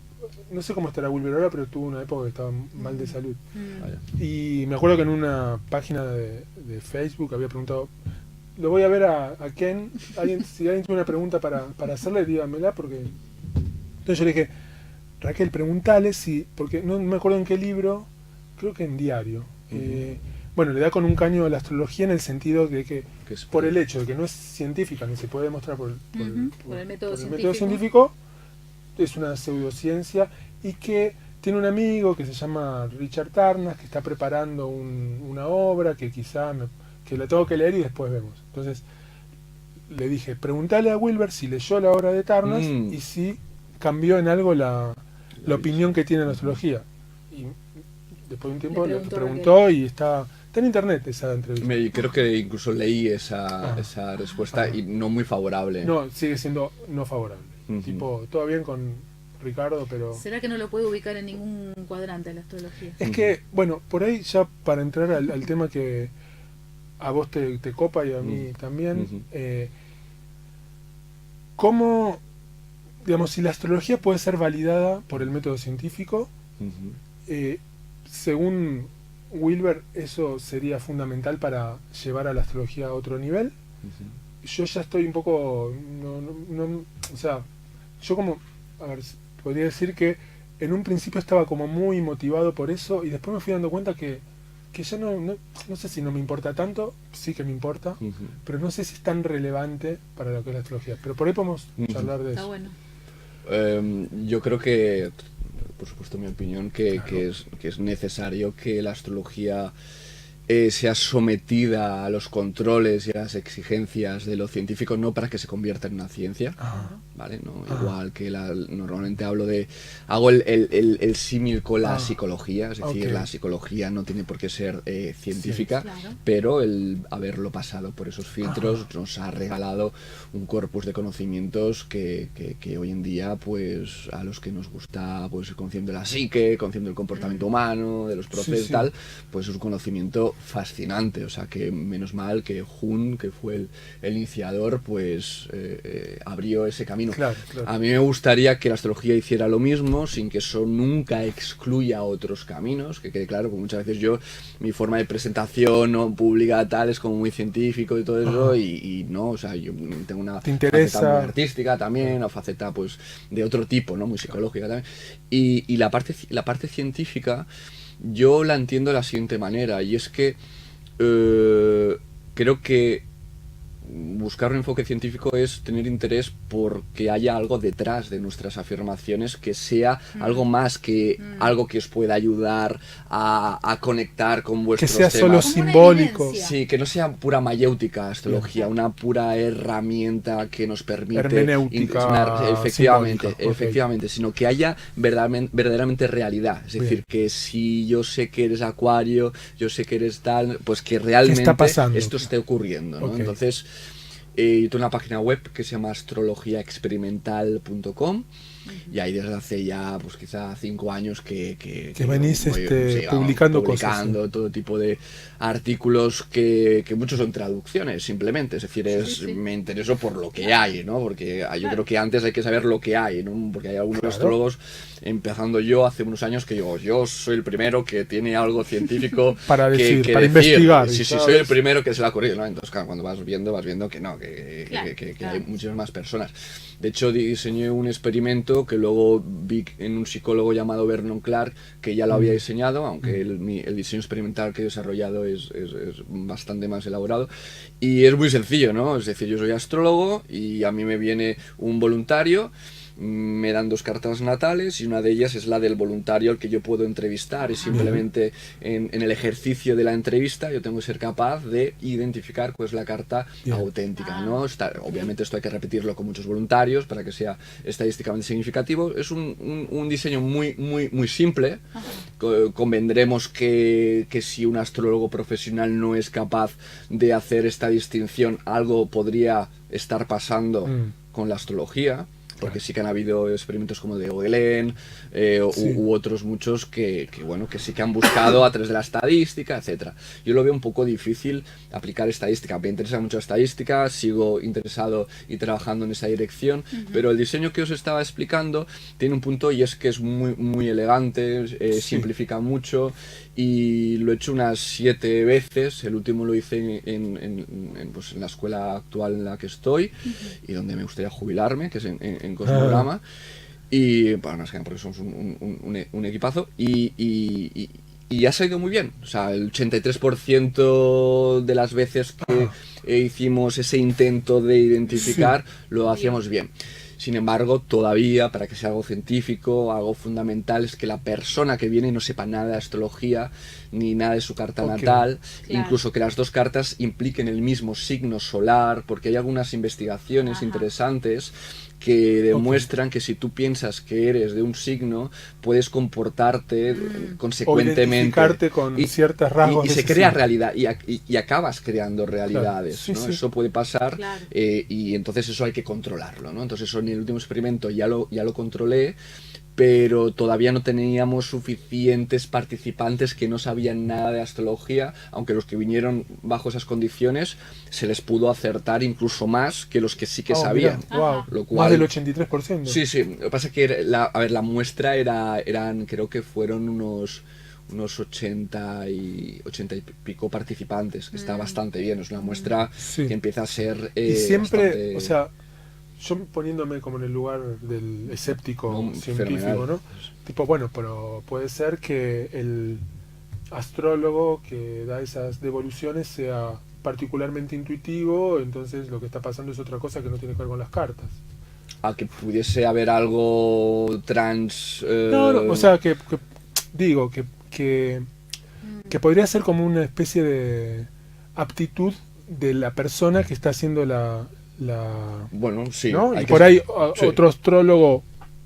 no sé cómo estará Wilber ahora, pero tuvo una época que estaba mal de salud. Mm. Vaya. Y me acuerdo que en una página de Facebook había preguntado, lo voy a ver a Ken, si alguien tiene una pregunta para hacerle, dígamela, porque... Entonces yo le dije, Raquel, preguntale si, porque no me acuerdo en qué libro, creo que en Diario, bueno, le da con un caño a la astrología en el sentido de que, Que es- por el hecho de que no es científica, ni se puede demostrar por el método científico, es una pseudociencia, y que tiene un amigo que se llama Richard Tarnas, que está preparando una obra que quizá que la tengo que leer y después vemos. Entonces le dije, preguntale a Wilber si leyó la obra de Tarnas y si cambió en algo la opinión que tiene en la astrología. Y después de un tiempo le preguntó y está en internet esa entrevista. Creo que incluso leí esa Ah. respuesta y no muy favorable. No, sigue siendo no favorable. Ujú. Tipo, todo bien con Ricardo, pero... ¿Será que no lo puede ubicar en ningún cuadrante de la astrología? Es que, bueno, por ahí ya para entrar al tema que a vos te copa y a mí también, Ujú. ¿cómo, digamos, si la astrología puede ser validada por el método científico, Ujú. según Wilber eso sería fundamental para llevar a la astrología a otro nivel? Ujú. Yo ya estoy un poco, o sea, yo como, a ver, podría decir que en un principio estaba como muy motivado por eso y después me fui dando cuenta que ya no sé si no me importa tanto, sí que me importa, Ujú. pero no sé si es tan relevante para lo que es la astrología. Pero por ahí podemos Ujú. charlar de Está eso. bueno. Yo creo que, por supuesto, mi opinión, que Claro. que es necesario que la astrología sea sometida a los controles y a las exigencias de lo científico, no para que se convierta en una ciencia, Ajá. ¿vale? ¿No? Ah. Igual que normalmente hago el símil con la Ah. psicología, es decir, Ok. la psicología no tiene por qué ser científica, Sí, claro. pero el haberlo pasado por esos filtros Ah. nos ha regalado un corpus de conocimientos que hoy en día, pues, a los que nos gusta, pues, el conocimiento de la psique, el conocimiento del comportamiento humano, de los procesos, Sí, sí. tal, pues es un conocimiento fascinante. O sea, que menos mal que Jung, que fue el iniciador, pues abrió ese camino. Claro, claro. A mí me gustaría que la astrología hiciera lo mismo, sin que eso nunca excluya otros caminos, que quede claro, porque muchas veces mi forma de presentación no pública tal es como muy científico y todo eso, Ajá. y no, o sea, yo tengo una ¿Te interesa? faceta muy artística también, una faceta pues de otro tipo, ¿no? Muy psicológica también. Y la parte científica yo la entiendo de la siguiente manera, y es que creo que buscar un enfoque científico es tener interés porque haya algo detrás de nuestras afirmaciones que sea algo más que algo que os pueda ayudar a conectar con Que vuestros sea solo temas. Como una simbólico. evidencia. Sí, que no sea pura mayéutica astrología, una pura herramienta que nos permite Hermenéutica efectivamente, simbólica, ok. efectivamente, sino que haya verdaderamente realidad. Es Bien. decir, que si yo sé que eres acuario, yo sé que eres tal, pues que realmente está pasando? esto esté ocurriendo, ¿no? Ok. Entonces, yo tengo una página web que se llama astrologiaexperimental.com Y ahí desde hace ya, pues quizá 5 años que venís voy, publicando publicando todo tipo de artículos que muchos son traducciones simplemente, es decir, me intereso por lo que hay, ¿no? Porque yo creo que antes hay que saber lo que hay, ¿no? Porque hay algunos astrólogos, empezando yo hace unos años, que digo, yo soy el primero que tiene algo científico para decir, que para decir. investigar. Sí, soy el primero que se le ha ocurrido, ¿no? Entonces, claro, cuando vas viendo que no, que hay muchísimas más personas. De hecho, diseñé un experimento que luego vi en un psicólogo llamado Vernon Clark, que ya lo había diseñado, aunque el diseño experimental que he desarrollado es bastante más elaborado. Y es muy sencillo, ¿no? Es decir, yo soy astrólogo y a mí me viene un voluntario, me dan 2 cartas natales y una de ellas es la del voluntario al que yo puedo entrevistar, y simplemente en el ejercicio de la entrevista yo tengo que ser capaz de identificar cuál es la carta auténtica, ¿no? Obviamente esto hay que repetirlo con muchos voluntarios para que sea estadísticamente significativo. Es un diseño muy simple. Convendremos que si un astrólogo profesional no es capaz de hacer esta distinción, algo podría estar pasando con la astrología, porque sí que han habido experimentos como de Oglen u otros muchos que sí que han buscado a través de la estadística, etcétera. Yo lo veo un poco difícil aplicar estadística. Me interesa mucho la estadística, sigo interesado y trabajando en esa dirección, pero el diseño que os estaba explicando tiene un punto, y es que es muy elegante, simplifica mucho, y lo he hecho unas 7 veces. El último lo hice en la escuela actual en la que estoy y donde me gustaría jubilarme, que es en Cosmograma. Y bueno, no sé, porque somos un equipazo, y ha salido muy bien. O sea, el 83% de las veces que hicimos ese intento de identificar lo hacíamos bien. Sin embargo, todavía, para que sea algo científico, algo fundamental, es que la persona que viene no sepa nada de astrología ni nada de su carta natal, incluso que las 2 cartas impliquen el mismo signo solar, porque hay algunas investigaciones interesantes que demuestran que si tú piensas que eres de un signo, puedes comportarte consecuentemente. O identificarte con ciertos rasgos. Y se crea realidad, y acabas creando realidades, ¿no? Eso puede pasar, y entonces eso hay que controlarlo, ¿no? Entonces eso en el último experimento ya lo controlé, pero todavía no teníamos suficientes participantes que no sabían nada de astrología, aunque los que vinieron bajo esas condiciones se les pudo acertar incluso más que los que sí que sabían. Lo cual, más del 83%. Sí. Lo que pasa es que la muestra eran, creo que fueron unos 80 y pico participantes, que está bastante bien. Es una muestra que empieza a ser y siempre, bastante... o sea, yo poniéndome como en el lugar del escéptico científico, ¿no? Tipo, bueno, pero puede ser que el astrólogo que da esas devoluciones sea particularmente intuitivo, entonces lo que está pasando es otra cosa que no tiene que ver con las cartas. A que pudiese haber algo trans... No, o sea, que digo, que podría ser como una especie de aptitud de la persona que está haciendo bueno, sí. ¿no? Y por ahí otro astrólogo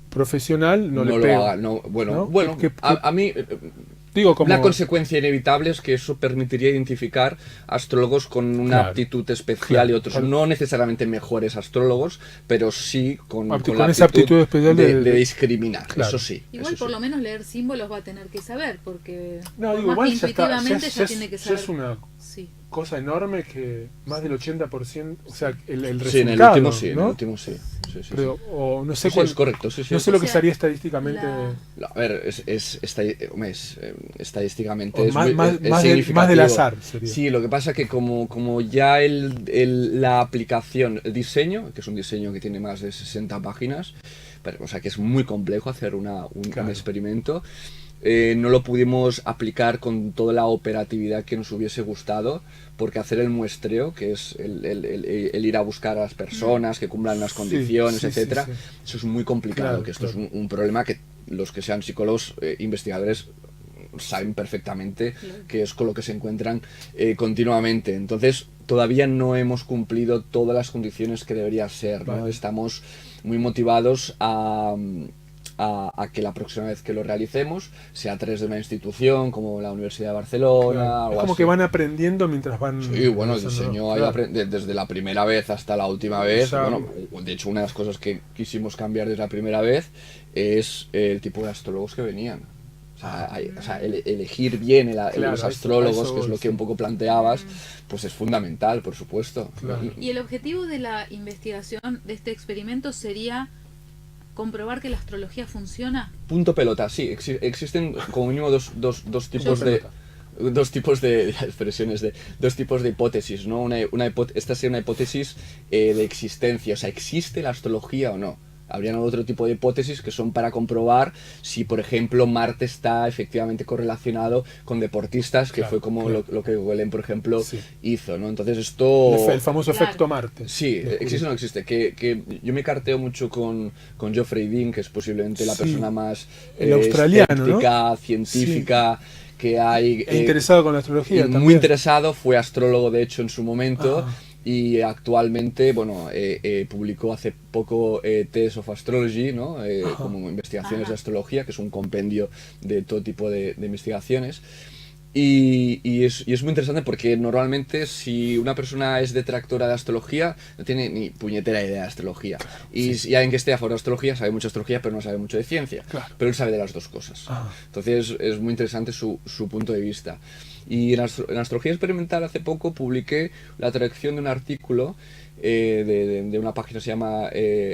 profesional no le pega. Bueno, a mí... Digo, como... La consecuencia inevitable es que eso permitiría identificar astrólogos con una aptitud especial y otros no necesariamente mejores astrólogos, pero sí con la esa aptitud especial de discriminar, eso sí. Igual eso por sí. lo menos leer símbolos va a tener que saber, porque igual intuitivamente ya tiene que saber. Es una cosa enorme que más del 80%, o sea, el resultado, sí, en el último sí, ¿no? en el último sí. Pero, o no sé cuál es correcto, no sé lo que sería estadísticamente. A ver, estadísticamente es más del azar sería. Sí, lo que pasa que como ya la aplicación, el diseño, que es un diseño que tiene más de 60 páginas, pero, o sea que es muy complejo hacer un experimento. No lo pudimos aplicar con toda la operatividad que nos hubiese gustado, porque hacer el muestreo, que es el ir a buscar a las personas que cumplan las condiciones, etcétera, eso es muy complicado, que esto es un problema que los que sean psicólogos, investigadores, saben perfectamente que es con lo que se encuentran continuamente. Entonces todavía no hemos cumplido todas las condiciones que debería ser, ¿no? Estamos muy motivados a a que la próxima vez que lo realicemos sea a través de una institución como la Universidad de Barcelona. Claro. Algo Es como así. que van aprendiendo mientras van... Sí, bueno, el realizándolo. diseño hay desde la primera vez hasta la última vez. sea, Bueno, de hecho, una de las cosas que quisimos cambiar desde la primera vez es el tipo de astrólogos que venían. O sea, elegir bien Claro, los a astrólogos, eso que es lo voy, que sí. un poco planteabas, pues es fundamental, por supuesto. Claro. Y el objetivo de la investigación de este experimento sería comprobar que la astrología funciona. Punto pelota, sí, existen como mínimo dos tipos Punto de... pelota. Dos tipos de expresiones, dos tipos de hipótesis, ¿no? Esta sería una hipótesis de existencia, o sea, ¿existe la astrología o no? Habrían otro tipo de hipótesis que son para comprobar si, por ejemplo, Marte está efectivamente correlacionado con deportistas, que Claro, fue como claro. lo que Gogolin, por ejemplo, Sí. hizo, ¿no? Entonces esto... El famoso Claro. efecto Marte. Sí, Descubrí. existe o no existe. Que yo me carteo mucho con Geoffrey Dean, que es posiblemente la Sí. persona más El australiano, ¿no? escéptica, científica que hay. E interesado con la y astrología también. muy interesado, fue astrólogo de hecho en su momento. Ajá. Y actualmente, bueno, publicó hace poco Tales of Astrology, ¿no? Como investigaciones Ajá. de astrología, que es un compendio de todo tipo de investigaciones. Y es muy interesante porque normalmente si una persona es detractora de astrología no tiene ni puñetera idea de astrología. Y alguien que esté a favor de astrología sabe mucho de astrología pero no sabe mucho de ciencia. Claro. Pero él sabe de las dos cosas. Ajá. Entonces es muy interesante su punto de vista. Y en astrología experimental hace poco publiqué la traducción de un artículo de una página que se llama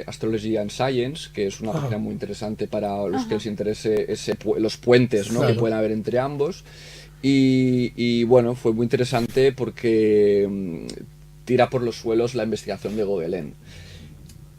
Astrology and Science, que es una Ajá. página muy interesante para los Ajá. que les interese los puentes, ¿no? Claro. que pueden haber entre ambos. Y bueno, fue muy interesante porque tira por los suelos la investigación de Gogolin.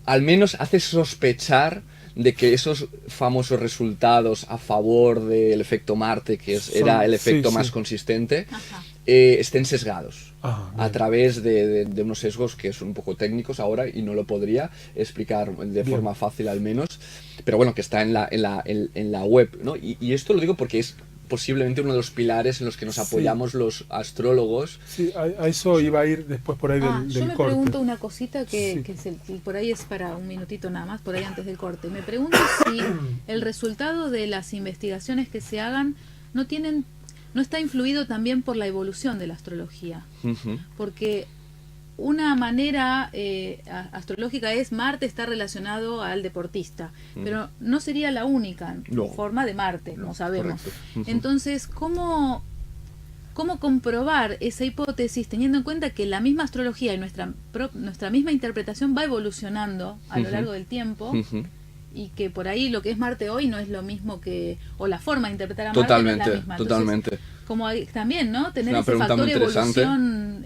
Al menos hace sospechar de que esos famosos resultados a favor del efecto Marte, que era el efecto sí, más sí. consistente, Ajá. estén sesgados. Ah, A bien. través de unos sesgos que son un poco técnicos ahora y no lo podría explicar de Bien. forma fácil al menos, pero bueno, que está en la web, ¿no? Y esto lo digo porque es posiblemente uno de los pilares en los que nos Sí. apoyamos los astrólogos. Sí, a eso iba a ir después por ahí del, Yo del me corte. pregunto una cosita que, Sí. que por ahí es para un minutito nada más, por ahí antes del corte. Me pregunto si el resultado de las investigaciones que se hagan no está influido también por la evolución de la astrología. Ujú. Porque una manera astrológica es Marte está relacionado al deportista, pero no sería la única No. forma de Marte, No, como sabemos. correcto. Ujú. Entonces, ¿cómo comprobar esa hipótesis teniendo en cuenta que la misma astrología y nuestra misma interpretación va evolucionando a lo Ujú. largo del tiempo? Ujú. Y que por ahí lo que es Marte hoy no es lo mismo o la forma de interpretar a Marte no Totalmente, es la misma. Entonces, totalmente. como también, ¿no? Tener una ese pregunta factor muy interesante. evolución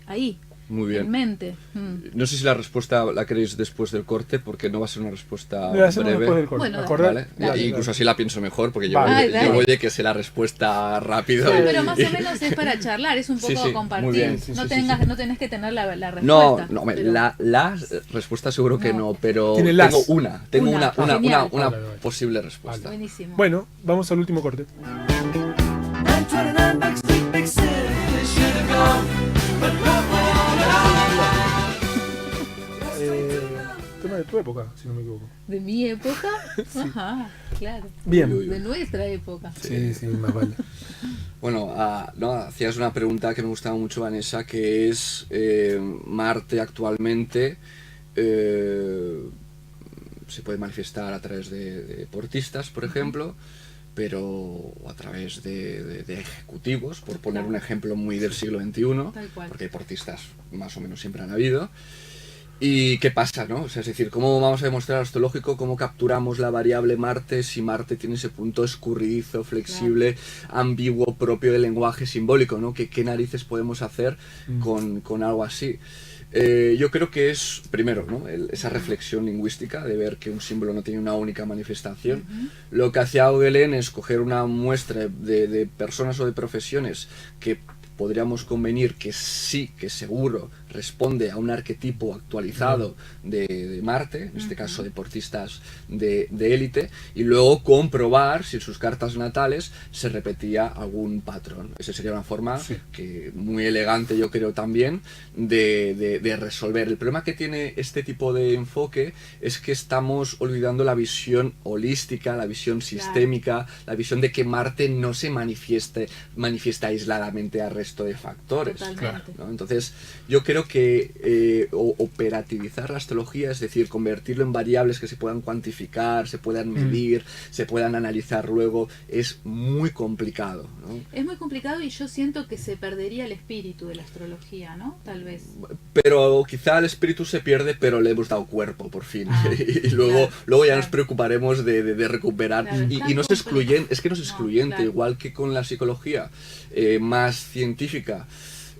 ahí, Muy bien. en mente. Mm. No sé si la respuesta la queréis después del corte, porque no va a ser una respuesta Le hacemos breve. después del corte. Bueno, dale. ¿Acordás? ¿Vale? Dale, Incluso dale. así la pienso mejor, porque Vale. Ay, dale. yo voy de que sé la respuesta rápido. Sí, y- pero más o menos es para charlar, es un Sí, poco sí, compartir. muy bien. Sí, no, sí, tengas, sí. no tenés que tener la respuesta. No, hombre, pero- la respuesta seguro que No. no, pero Tiene las. tengo Una, una genial. una Vale, vale. posible respuesta. Buenísimo. Bueno, vamos al último corte. 929 Backstreet Big City, they should have gone, but what Tema de tu época, si no me equivoco. ¿De mi época? Ajá, claro. Bien. Uy, uy, uy. De nuestra época. Sí, sí, más vale. Bueno, no, hacías una pregunta que me gustaba mucho, Vanessa, que es Marte actualmente se puede manifestar a través de deportistas, por ejemplo, pero a través de ejecutivos, por poner un ejemplo muy del siglo XXI, Tal cual. porque deportistas más o menos siempre han habido. ¿Y qué pasa, no? O sea, es decir, ¿cómo vamos a demostrar astrológico? ¿Cómo capturamos la variable Marte si Marte tiene ese punto escurridizo, flexible, ambiguo, propio del lenguaje simbólico, ¿no? ¿Qué narices podemos hacer con algo así? Yo creo que es, primero, ¿no? Esa reflexión lingüística de ver que un símbolo no tiene una única manifestación. Lo que hacía Gogolin es coger una muestra de personas o de profesiones que podríamos convenir que sí, que seguro responde a un arquetipo actualizado de Marte, en este caso deportistas de élite, y luego comprobar si en sus cartas natales se repetía algún patrón. Esa sería una forma que muy elegante, yo creo también, de resolver. El problema que tiene este tipo de enfoque es que estamos olvidando la visión holística, la visión sistémica, la visión de que Marte no se manifiesta aisladamente al resto de factores, ¿no? Entonces yo creo que operativizar la astrología, es decir, convertirlo en variables que se puedan cuantificar, se puedan medir, se puedan analizar luego, es muy complicado, ¿no? Es muy complicado y yo siento que se perdería el espíritu de la astrología, ¿no? Tal vez. Pero quizá el espíritu se pierde, pero le hemos dado cuerpo por fin. Y luego ya nos preocuparemos de recuperar. Claro, y no es excluyente, es que no es excluyente, igual que con la psicología más científica.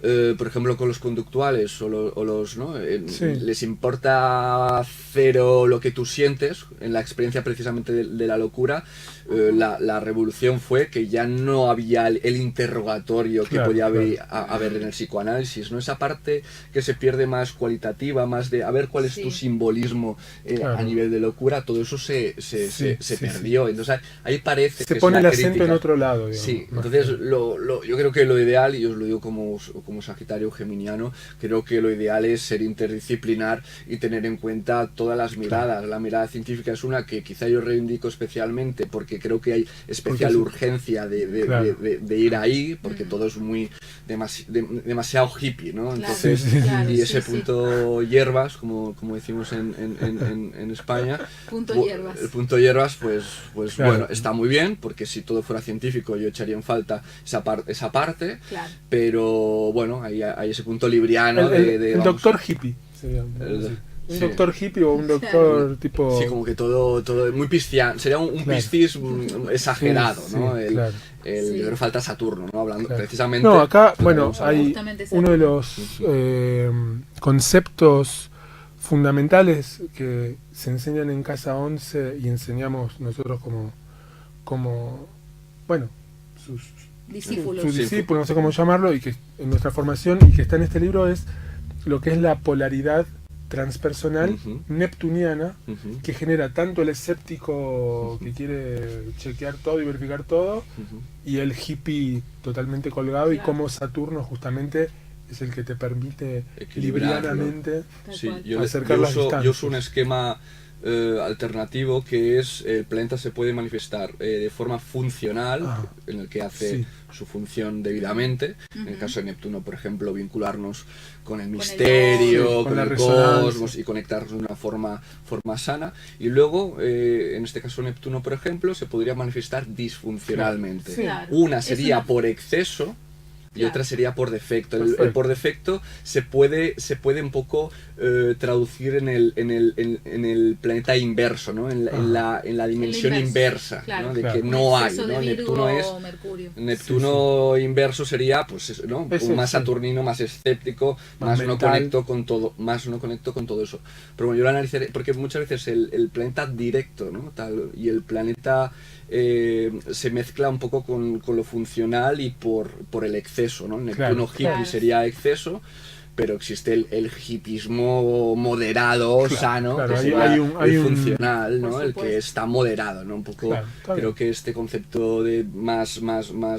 Por ejemplo, con los conductuales o los ¿no? Les importa cero lo que tú sientes. En la experiencia precisamente de la locura, la revolución fue que ya no había el interrogatorio que podía haber en el psicoanálisis, ¿no? Esa parte que se pierde más cualitativa, más de a ver cuál es tu simbolismo a nivel de locura, todo eso se perdió. Entonces ahí parece se que pone es el la acento crítica. en otro lado, digamos. Sí, entonces yo creo que lo ideal, y os lo digo como Sagitario geminiano, creo que lo ideal es ser interdisciplinar y tener en cuenta todas las miradas. La mirada científica es una que quizá yo reivindico especialmente porque creo que hay especial urgencia de ir ahí, porque todo es muy demasiado hippie, ¿no? Entonces, y ese punto hierbas, como decimos en España, el punto hierbas, pues bueno, está muy bien, porque si todo fuera científico yo echaría en falta esa parte, pero bueno, hay ese punto libriano el doctor hippie sería, un doctor hippie o un doctor tipo... Sí, como que todo muy pisciano, sería un piscis exagerado, ¿no? Yo creo que falta Saturno, ¿no? Hablando precisamente... No, acá, bueno, hay uno de los conceptos fundamentales que se enseñan en Casa 11 y enseñamos nosotros como bueno, sus discípulos, no sé cómo llamarlo, y que en nuestra formación y que está en este libro, es lo que es la polaridad transpersonal neptuniana, que genera tanto el escéptico que quiere chequear todo y verificar todo, y el hippie totalmente colgado, y cómo Saturno justamente es el que te permite librianamente acercar las distancias. Yo uso un esquema alternativo, que es el planeta se puede manifestar de forma funcional, en el que hace su función debidamente. En el caso de Neptuno, por ejemplo, vincularnos con el misterio, con el cosmos, y conectarnos de una forma sana. Y luego, en este caso Neptuno, por ejemplo, se podría manifestar disfuncionalmente. Una sería por exceso, y otra sería por defecto. El por defecto se puede un poco traducir en el planeta inverso, ¿no? En la dimensión inversa, ¿no? De que no hay, ¿no? Neptuno inverso sería, pues eso, ¿no? Más saturnino, más escéptico, más no conecto con todo eso. Pero bueno, yo lo analizaré, porque muchas veces el planeta directo, ¿no? Y el planeta se mezcla un poco con lo funcional y por el exceso, ¿no? Neptuno hippie sería exceso, pero existe el hippismo moderado, sano, que sería el funcional, ¿no? El que está moderado, ¿no? Un poco, creo que este concepto de más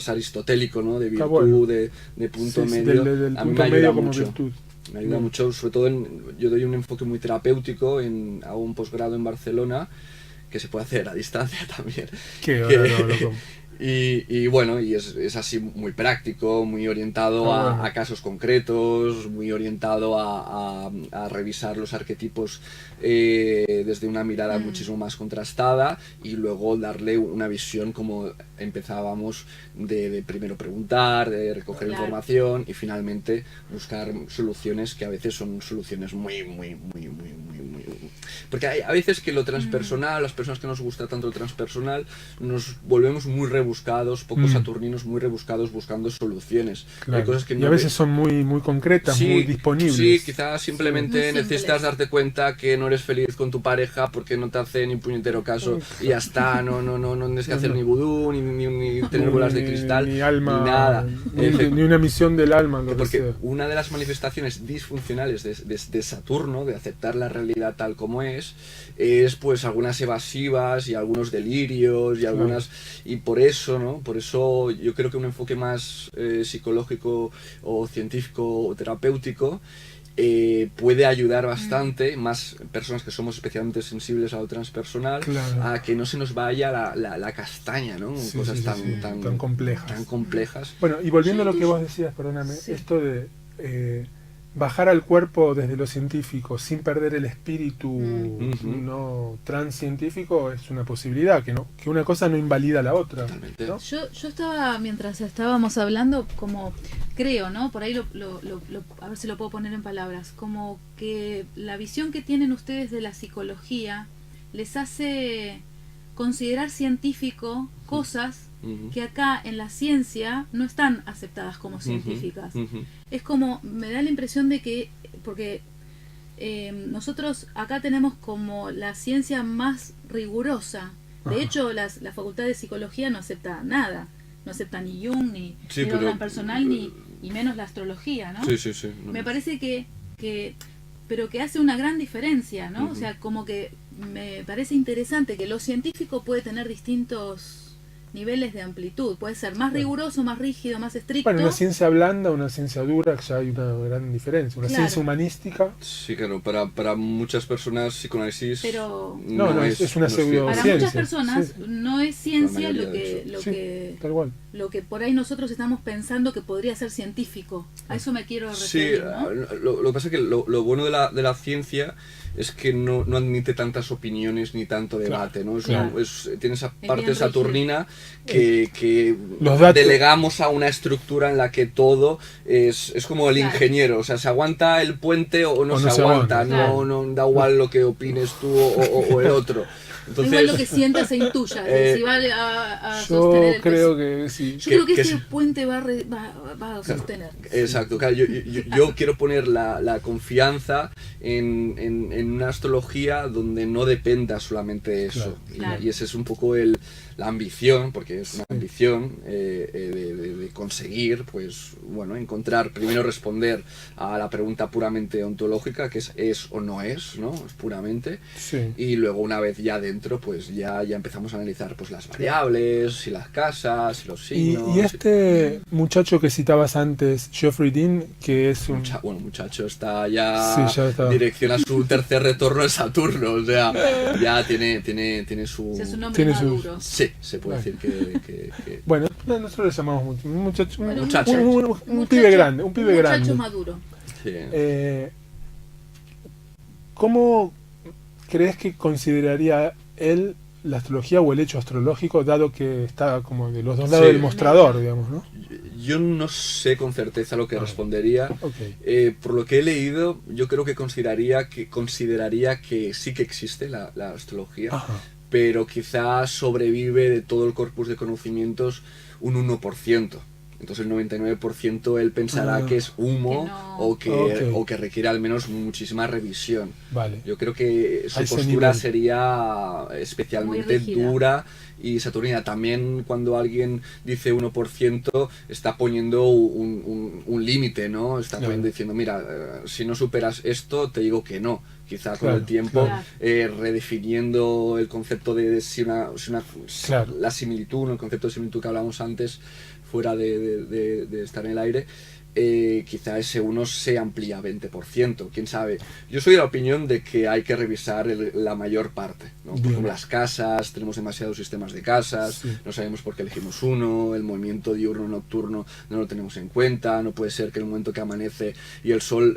aristotélico, ¿no? De virtud, de punto medio, a mí me ayuda mucho. Me ayuda mucho, sobre todo yo doy un enfoque muy terapéutico, hago un posgrado en Barcelona, que se puede hacer a distancia también. Y bueno, y es así muy práctico, muy orientado a casos concretos, muy orientado a revisar los arquetipos desde una mirada muchísimo más contrastada, y luego darle una visión, como empezábamos, de primero preguntar, de recoger información y finalmente buscar soluciones, que a veces son soluciones muy Porque hay a veces que lo transpersonal, las personas que nos gusta tanto lo transpersonal, nos volvemos muy rebuscados, poco saturninos, muy rebuscados buscando soluciones. Claro. Hay cosas que Y no a veces ve- son muy concretas, Sí, muy disponibles. Sí, quizás simplemente Muy simples. necesitas darte cuenta que no eres feliz con tu pareja porque no te hace ni puñetero caso y ya está, no tienes que hacer ni vudú, ni tener bolas de cristal, ni alma, ni nada. ni una misión del alma, lo que Porque sea. una de las manifestaciones disfuncionales de Saturno, de aceptar la realidad tal como es pues algunas evasivas y algunos delirios y algunas y por eso, ¿no? Por eso yo creo que un enfoque más psicológico o científico o terapéutico puede ayudar bastante, más personas que somos especialmente sensibles a lo transpersonal, Claro. a que no se nos vaya la castaña, ¿no? Sí, Cosas sí, sí, sí, tan complejas. tan complejas. Bueno, y volviendo a lo Sí, que vos decías, perdóname, sí. esto de bajar al cuerpo desde lo científico sin perder el espíritu Ujú. no transcientífico es una posibilidad, que una cosa no invalida a la otra. Totalmente. ¿no? Yo estaba, mientras estábamos hablando, como creo, ¿no? Por ahí a ver si lo puedo poner en palabras, como que la visión que tienen ustedes de la psicología les hace considerar científico cosas Ujú. que acá en la ciencia no están aceptadas como científicas. Ujú. Es como, me da la impresión de que, porque nosotros acá tenemos como la ciencia más rigurosa. De Ajá. hecho, la Facultad de Psicología no acepta nada. No acepta ni Jung, ni Sí, lo pero- transpersonal, ni menos la astrología, ¿no? Sí, sí, sí. No. Me parece pero que hace una gran diferencia, ¿no? Ujú. O sea, como que me parece interesante que lo científico puede tener distintos niveles de amplitud. Puede ser más riguroso, más rígido, más estricto. Bueno, una ciencia blanda, una ciencia dura, ya hay una gran diferencia. Una Claro. ciencia humanística, Sí, claro, para muchas personas psicoanálisis Pero No, es una para pseudociencia. muchas personas Sí. no es ciencia La mayoría, lo de que, hecho. lo sí, que tal cual. lo que por ahí nosotros estamos pensando que podría ser científico. A eso me quiero Sí, referir, ¿no? lo que pasa es que lo bueno de la ciencia es que no admite tantas opiniones ni tanto debate, ¿no? Claro. Tiene esa Es parte bien saturnina que Los datos- delegamos a una estructura en la que todo es como el Claro. ingeniero, o sea, se aguanta el puente o no O se no se aguanta, aguanta. Claro. no da igual lo que opines tú o el otro. Da igual lo que sientas e intuyas, eh, si va a Yo sostener el creo peso. que sí. Yo creo que que ese es- puente va a sostener. Exacto, claro, yo quiero poner la confianza en una astrología donde no dependa solamente de eso. Claro. Y ese es un poco la ambición, porque es una ambición de conseguir, pues bueno, encontrar, primero responder a la pregunta puramente ontológica, que es o no es, ¿no? Es puramente. Sí. Y luego una vez ya dentro, pues ya empezamos a analizar pues las variables, y las casas, y los signos. Y este muchacho que citabas antes, Geoffrey Dean, que es un... Muchacho está ya, Sí, ya está. dirección a su tercer retorno en Saturno, o sea, ya tiene su... O sea, es un hombre Tiene sus- maduro. Sí, se puede Bueno. decir que... Bueno, nosotros le llamamos un muchacho, Bueno, muchacho. un pibe grande, un pibe muchacho grande. maduro. Sí. ¿Cómo crees que consideraría él la astrología o el hecho astrológico, dado que está como de los dos lados Sí. del mostrador, digamos, ¿no? Yo no sé con certeza lo que respondería. Ok. Por lo que he leído, yo creo que consideraría que sí que existe la astrología, Ajá. pero quizás sobrevive de todo el corpus de conocimientos un 1%. Entonces el 99% él pensará Ah. que es humo Que no. Ok. o que requiere al menos muchísima revisión. Vale. Yo creo que su A ese postura nivel. sería especialmente Muy rígida. dura y saturnina. También cuando alguien dice 1% está poniendo un límite, ¿no? Está Claro. poniendo diciendo, mira, si no superas esto, te digo que no. Quizá con Claro, el tiempo claro. redefiniendo el concepto de si Claro. la similitud, ¿no? El concepto de similitud que hablamos antes, fuera de estar en el aire, quizá ese uno se amplía a 20%, quién sabe. Yo soy de la opinión de que hay que revisar la mayor parte, ¿no? Por Bien. ejemplo, las casas, tenemos demasiados sistemas de casas, Sí. no sabemos por qué elegimos uno, el movimiento diurno-nocturno no lo tenemos en cuenta, no puede ser que en el momento que amanece y el sol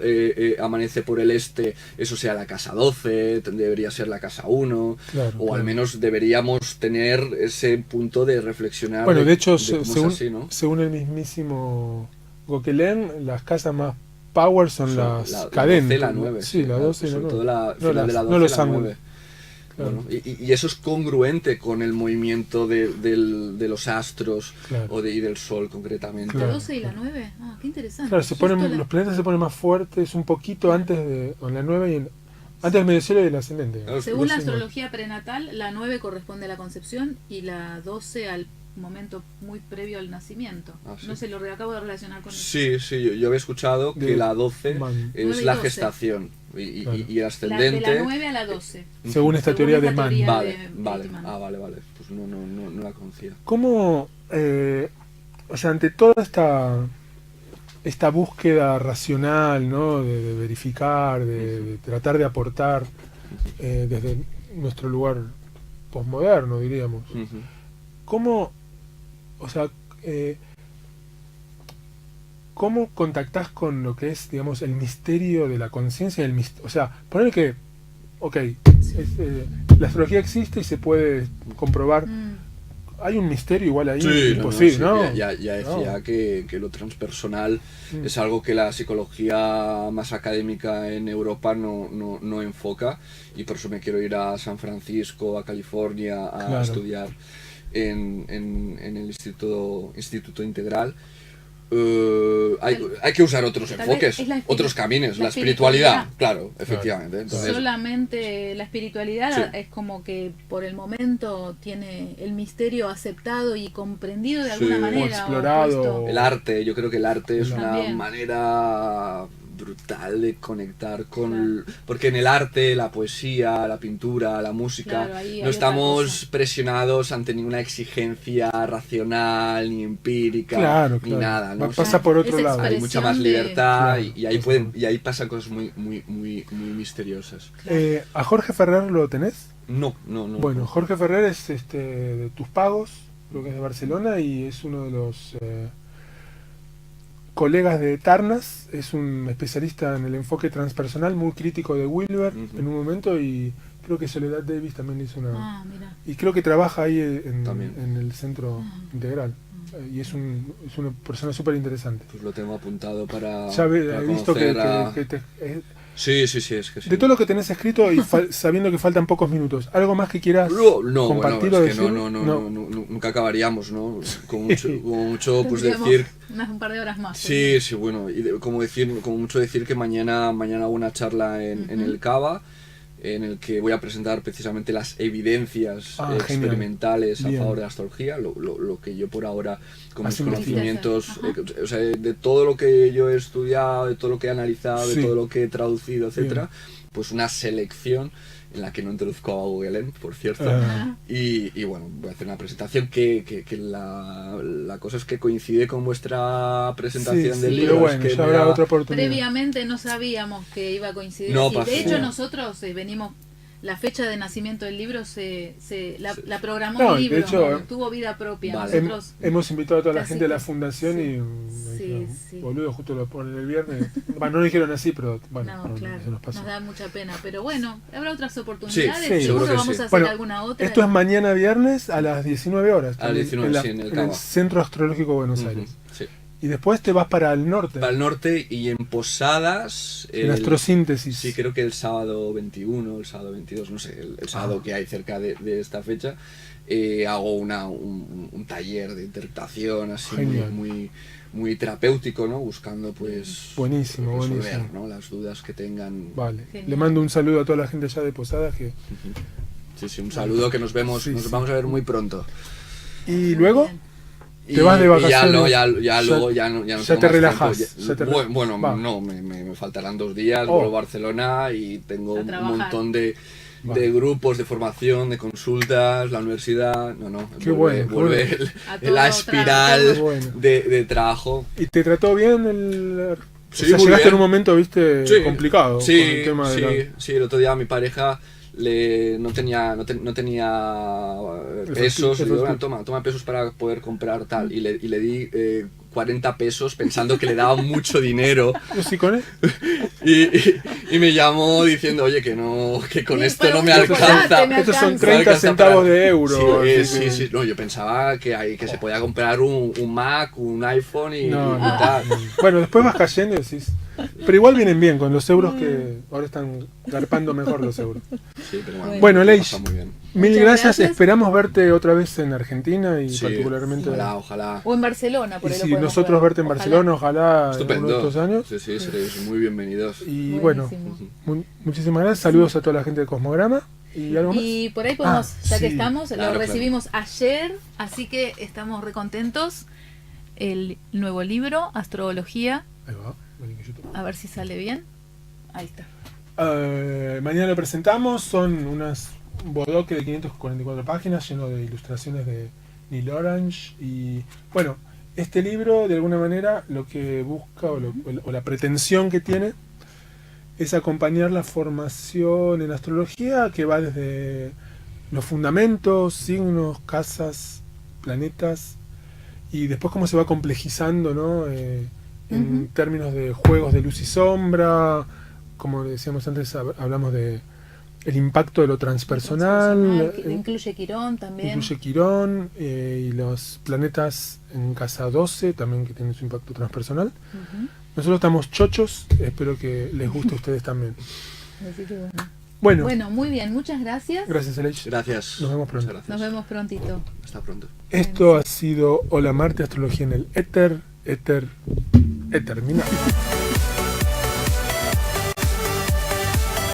amanece por el este, eso sea la casa 12, debería ser la casa 1, Claro, o al claro. menos deberíamos tener ese punto de reflexionar. Bueno, de hecho, cómo es según, así, ¿no? según el mismísimo Gauquelin, las casas más power son Son las la cadentes. 12 y la 9. Sí, la 12 y la sobre 9. todo la No, final de la 12 no y los la ángulos. 9. Claro. Bueno, y eso es congruente con el movimiento de los astros Claro. y del Sol concretamente. Claro. La 12 y la 9. Ah, qué interesante. Claro, Justo los planetas se ponen más fuertes un poquito antes de en la 9 y antes del mediocielo y el ascendente. Claro, Según la 12 y 9. astrología prenatal, la 9 corresponde a la concepción y la 12 al momento muy previo al nacimiento. Ah, ¿sí? No sé, lo acabo de relacionar con eso. Sí, sí, yo había escuchado que De la 12 Man. 9 es y la 12. gestación y Claro. el De ascendente. la 9 a la 12. Según esta Según teoría esta de Mann. teoría. Vale, de vale. Eichmann. Ah, vale, vale. Pues no la conocía. ¿Cómo, o sea, ante toda esta búsqueda racional, ¿no? De verificar, de tratar de aportar desde nuestro lugar posmoderno, diríamos, Ujú. ¿cómo, o sea, cómo contactás con lo que es, digamos, el misterio de la conciencia? O sea, poner que, ok, la astrología existe y se puede comprobar. Mm, Hay un misterio igual ahí, Sí, imposible, sí, ¿no? Ya decía No. que lo transpersonal Mm. es algo que la psicología más académica en Europa no enfoca, y por eso me quiero ir a San Francisco, a California, a Claro. estudiar en el Instituto Integral. Hay que usar otros Tal enfoques, vez es la otros caminos, la la espiritualidad, espiritualidad. claro, efectivamente. Entonces, solamente la espiritualidad Sí. es como que por el momento tiene el misterio aceptado y comprendido de alguna Sí. manera. O explorado. puesto. el arte, yo creo que el arte es una También. manera brutal de conectar con... Claro. Porque en el arte, la poesía, la pintura, la música, Claro, ahí hay no otra estamos cosa. presionados ante ninguna exigencia racional, ni empírica, Claro, ni claro. nada, ¿no? Pasa por otro Esa lado. Hay mucha más expresión de- libertad Claro, y ahí exactamente. y ahí pasan cosas muy misteriosas. ¿A Jorge Ferrer lo tenés? No. Bueno, Jorge Ferrer es de Tus Pagos, creo que es de Barcelona, y es uno de los colegas de Tarnas, es un especialista en el enfoque transpersonal, muy crítico de Wilber Ujú. en un momento, y creo que Soledad Davis también hizo una... Ah, mira. Y creo que trabaja ahí También. en el centro Ah. integral, y es una persona súper interesante. Pues lo tengo apuntado para, Ya para he visto que, conocer a- que Sí, es que sí. de todo lo que tenés escrito y sabiendo que faltan pocos minutos, ¿algo más que quieras No, compartir bueno, o es que decir? nunca acabaríamos, ¿no? Como mucho pues Tendríamos decir... un par de horas más. Sí, bueno, y como mucho decir que mañana hago una charla en el Cava, en el que voy a presentar precisamente las evidencias Genial. experimentales a Bien. favor de la astrología, lo que yo por ahora, con mis Has investigado. conocimientos, Ajá. o sea, de todo lo que yo he estudiado, de todo lo que he analizado, Sí. de todo lo que he traducido, etcétera, Bien. pues una selección en la que no introduzco a Google, por cierto. Ah. Y bueno, voy a hacer una presentación que la cosa es que coincide con vuestra presentación Sí, del sí, libro. pero bueno, es que ya me habrá da- otra oportunidad. Previamente no sabíamos que iba a coincidir No así. pasó. De hecho, No. nosotros venimos. La fecha de nacimiento del libro la programó No, el de libro, hecho, ¿no? Tuvo vida propia. Vale. Nosotros Hemos invitado a toda la Casi gente de la que- fundación sí. y me Sí, dijeron, sí. boludo, justo lo ponen el viernes. Bueno, no dijeron así, pero bueno, no, claro, se nos pasó. nos da mucha pena, pero bueno, habrá otras oportunidades, Sí, sí, seguro seguro que vamos sí. a hacer Bueno, alguna otra. Esto es mañana viernes a las 19 horas. A las también, 19, sí, en el Cava. Centro Astrológico de Buenos Ujú, Aires. sí. Y después te vas para el norte, Para el norte y en Posadas. en Astrosíntesis. Sí, creo que el sábado 21, el sábado 22, no sé, el sábado que hay cerca de esta fecha, hago un taller de interpretación así Genial. muy terapéutico, ¿no? Buscando pues Buenísimo, resolver, buenísimo. ¿no? Las dudas que tengan. Vale. Genial. Le mando un saludo a toda la gente allá de Posadas. Sí, un saludo, que nos vemos, Sí, nos sí. vamos a ver muy pronto. Y Muy luego, bien. ¿Te vas de Y vacaciones? luego Ya- no ya tengo te más relajas, tiempo. ya te Bueno, va. no, me faltarán 2 días, Oh. vuelvo a Barcelona y tengo A un trabajar. montón de Vale. grupos de formación, de consultas, la universidad. No, Qué vuelve, bueno, vuelve qué bueno. A todo la otra- espiral Qué bueno. de trabajo. ¿Y te trató bien el...? Sí, o sea, muy llegaste bien. en un momento, viste, Sí, complicado sí, con el tema de la... sí, el otro día mi pareja no tenía pesos, y Efectivo. digo, "Bueno, toma pesos para poder comprar tal", y le di 40 pesos pensando que le daba mucho dinero, ¿Yo sí con él? Y me llamó diciendo, oye, que no, que con Sí, esto para no un me chocolate alcanza. me Estos son alcanza. 30 Alcanza centavos para- de euro. Sí, así que- sí. No, yo pensaba que se podía comprar un Mac, un iPhone y, No, y no. tal. Bueno, después vas cayendo y decís. Pero igual vienen bien con los euros que ahora están garpando mejor los euros. Sí, pero Bueno, lo Leish, pasa muy bien. Mil Muchas gracias. gracias. Esperamos verte otra vez en Argentina y Sí, particularmente. ojalá. O en Barcelona, por Y ahí si lo podemos nosotros ver. verte en Ojalá. Barcelona, ojalá en Estupendo. uno de estos años. Sí, sí, seréis muy bienvenidos. Y bueno, Buenísimo. muchísimas gracias. Saludos a toda la gente de Cosmograma. ¿Y algo más? Y por ahí podemos, Ah, ya que sí, estamos, claro, lo recibimos ayer, así que estamos recontentos. El nuevo libro, Astrología, Ahí va. Vení que yo toco. a ver si sale bien. Ahí está. Mañana lo presentamos. Son un bodoque de 544 páginas lleno de ilustraciones de Neil Orange. Y bueno, este libro de alguna manera lo que busca o la pretensión que tiene es acompañar la formación en astrología que va desde los fundamentos, signos, casas, planetas y después cómo se va complejizando, ¿no? En términos de juegos de luz y sombra, como decíamos antes, hablamos de el impacto de lo transpersonal, Que incluye Quirón también. incluye Quirón y los planetas en casa 12 también que tienen su impacto transpersonal. Ujú. Nosotros estamos chochos, espero que les guste a ustedes también. Así que bueno. Bueno, Bueno, muy bien, muchas gracias. gracias Aleix. Gracias. Nos vemos pronto. Muchas gracias. Nos vemos prontito. Hasta pronto. Esto ha sido Hola Marte, Astrología en el Éter, terminado.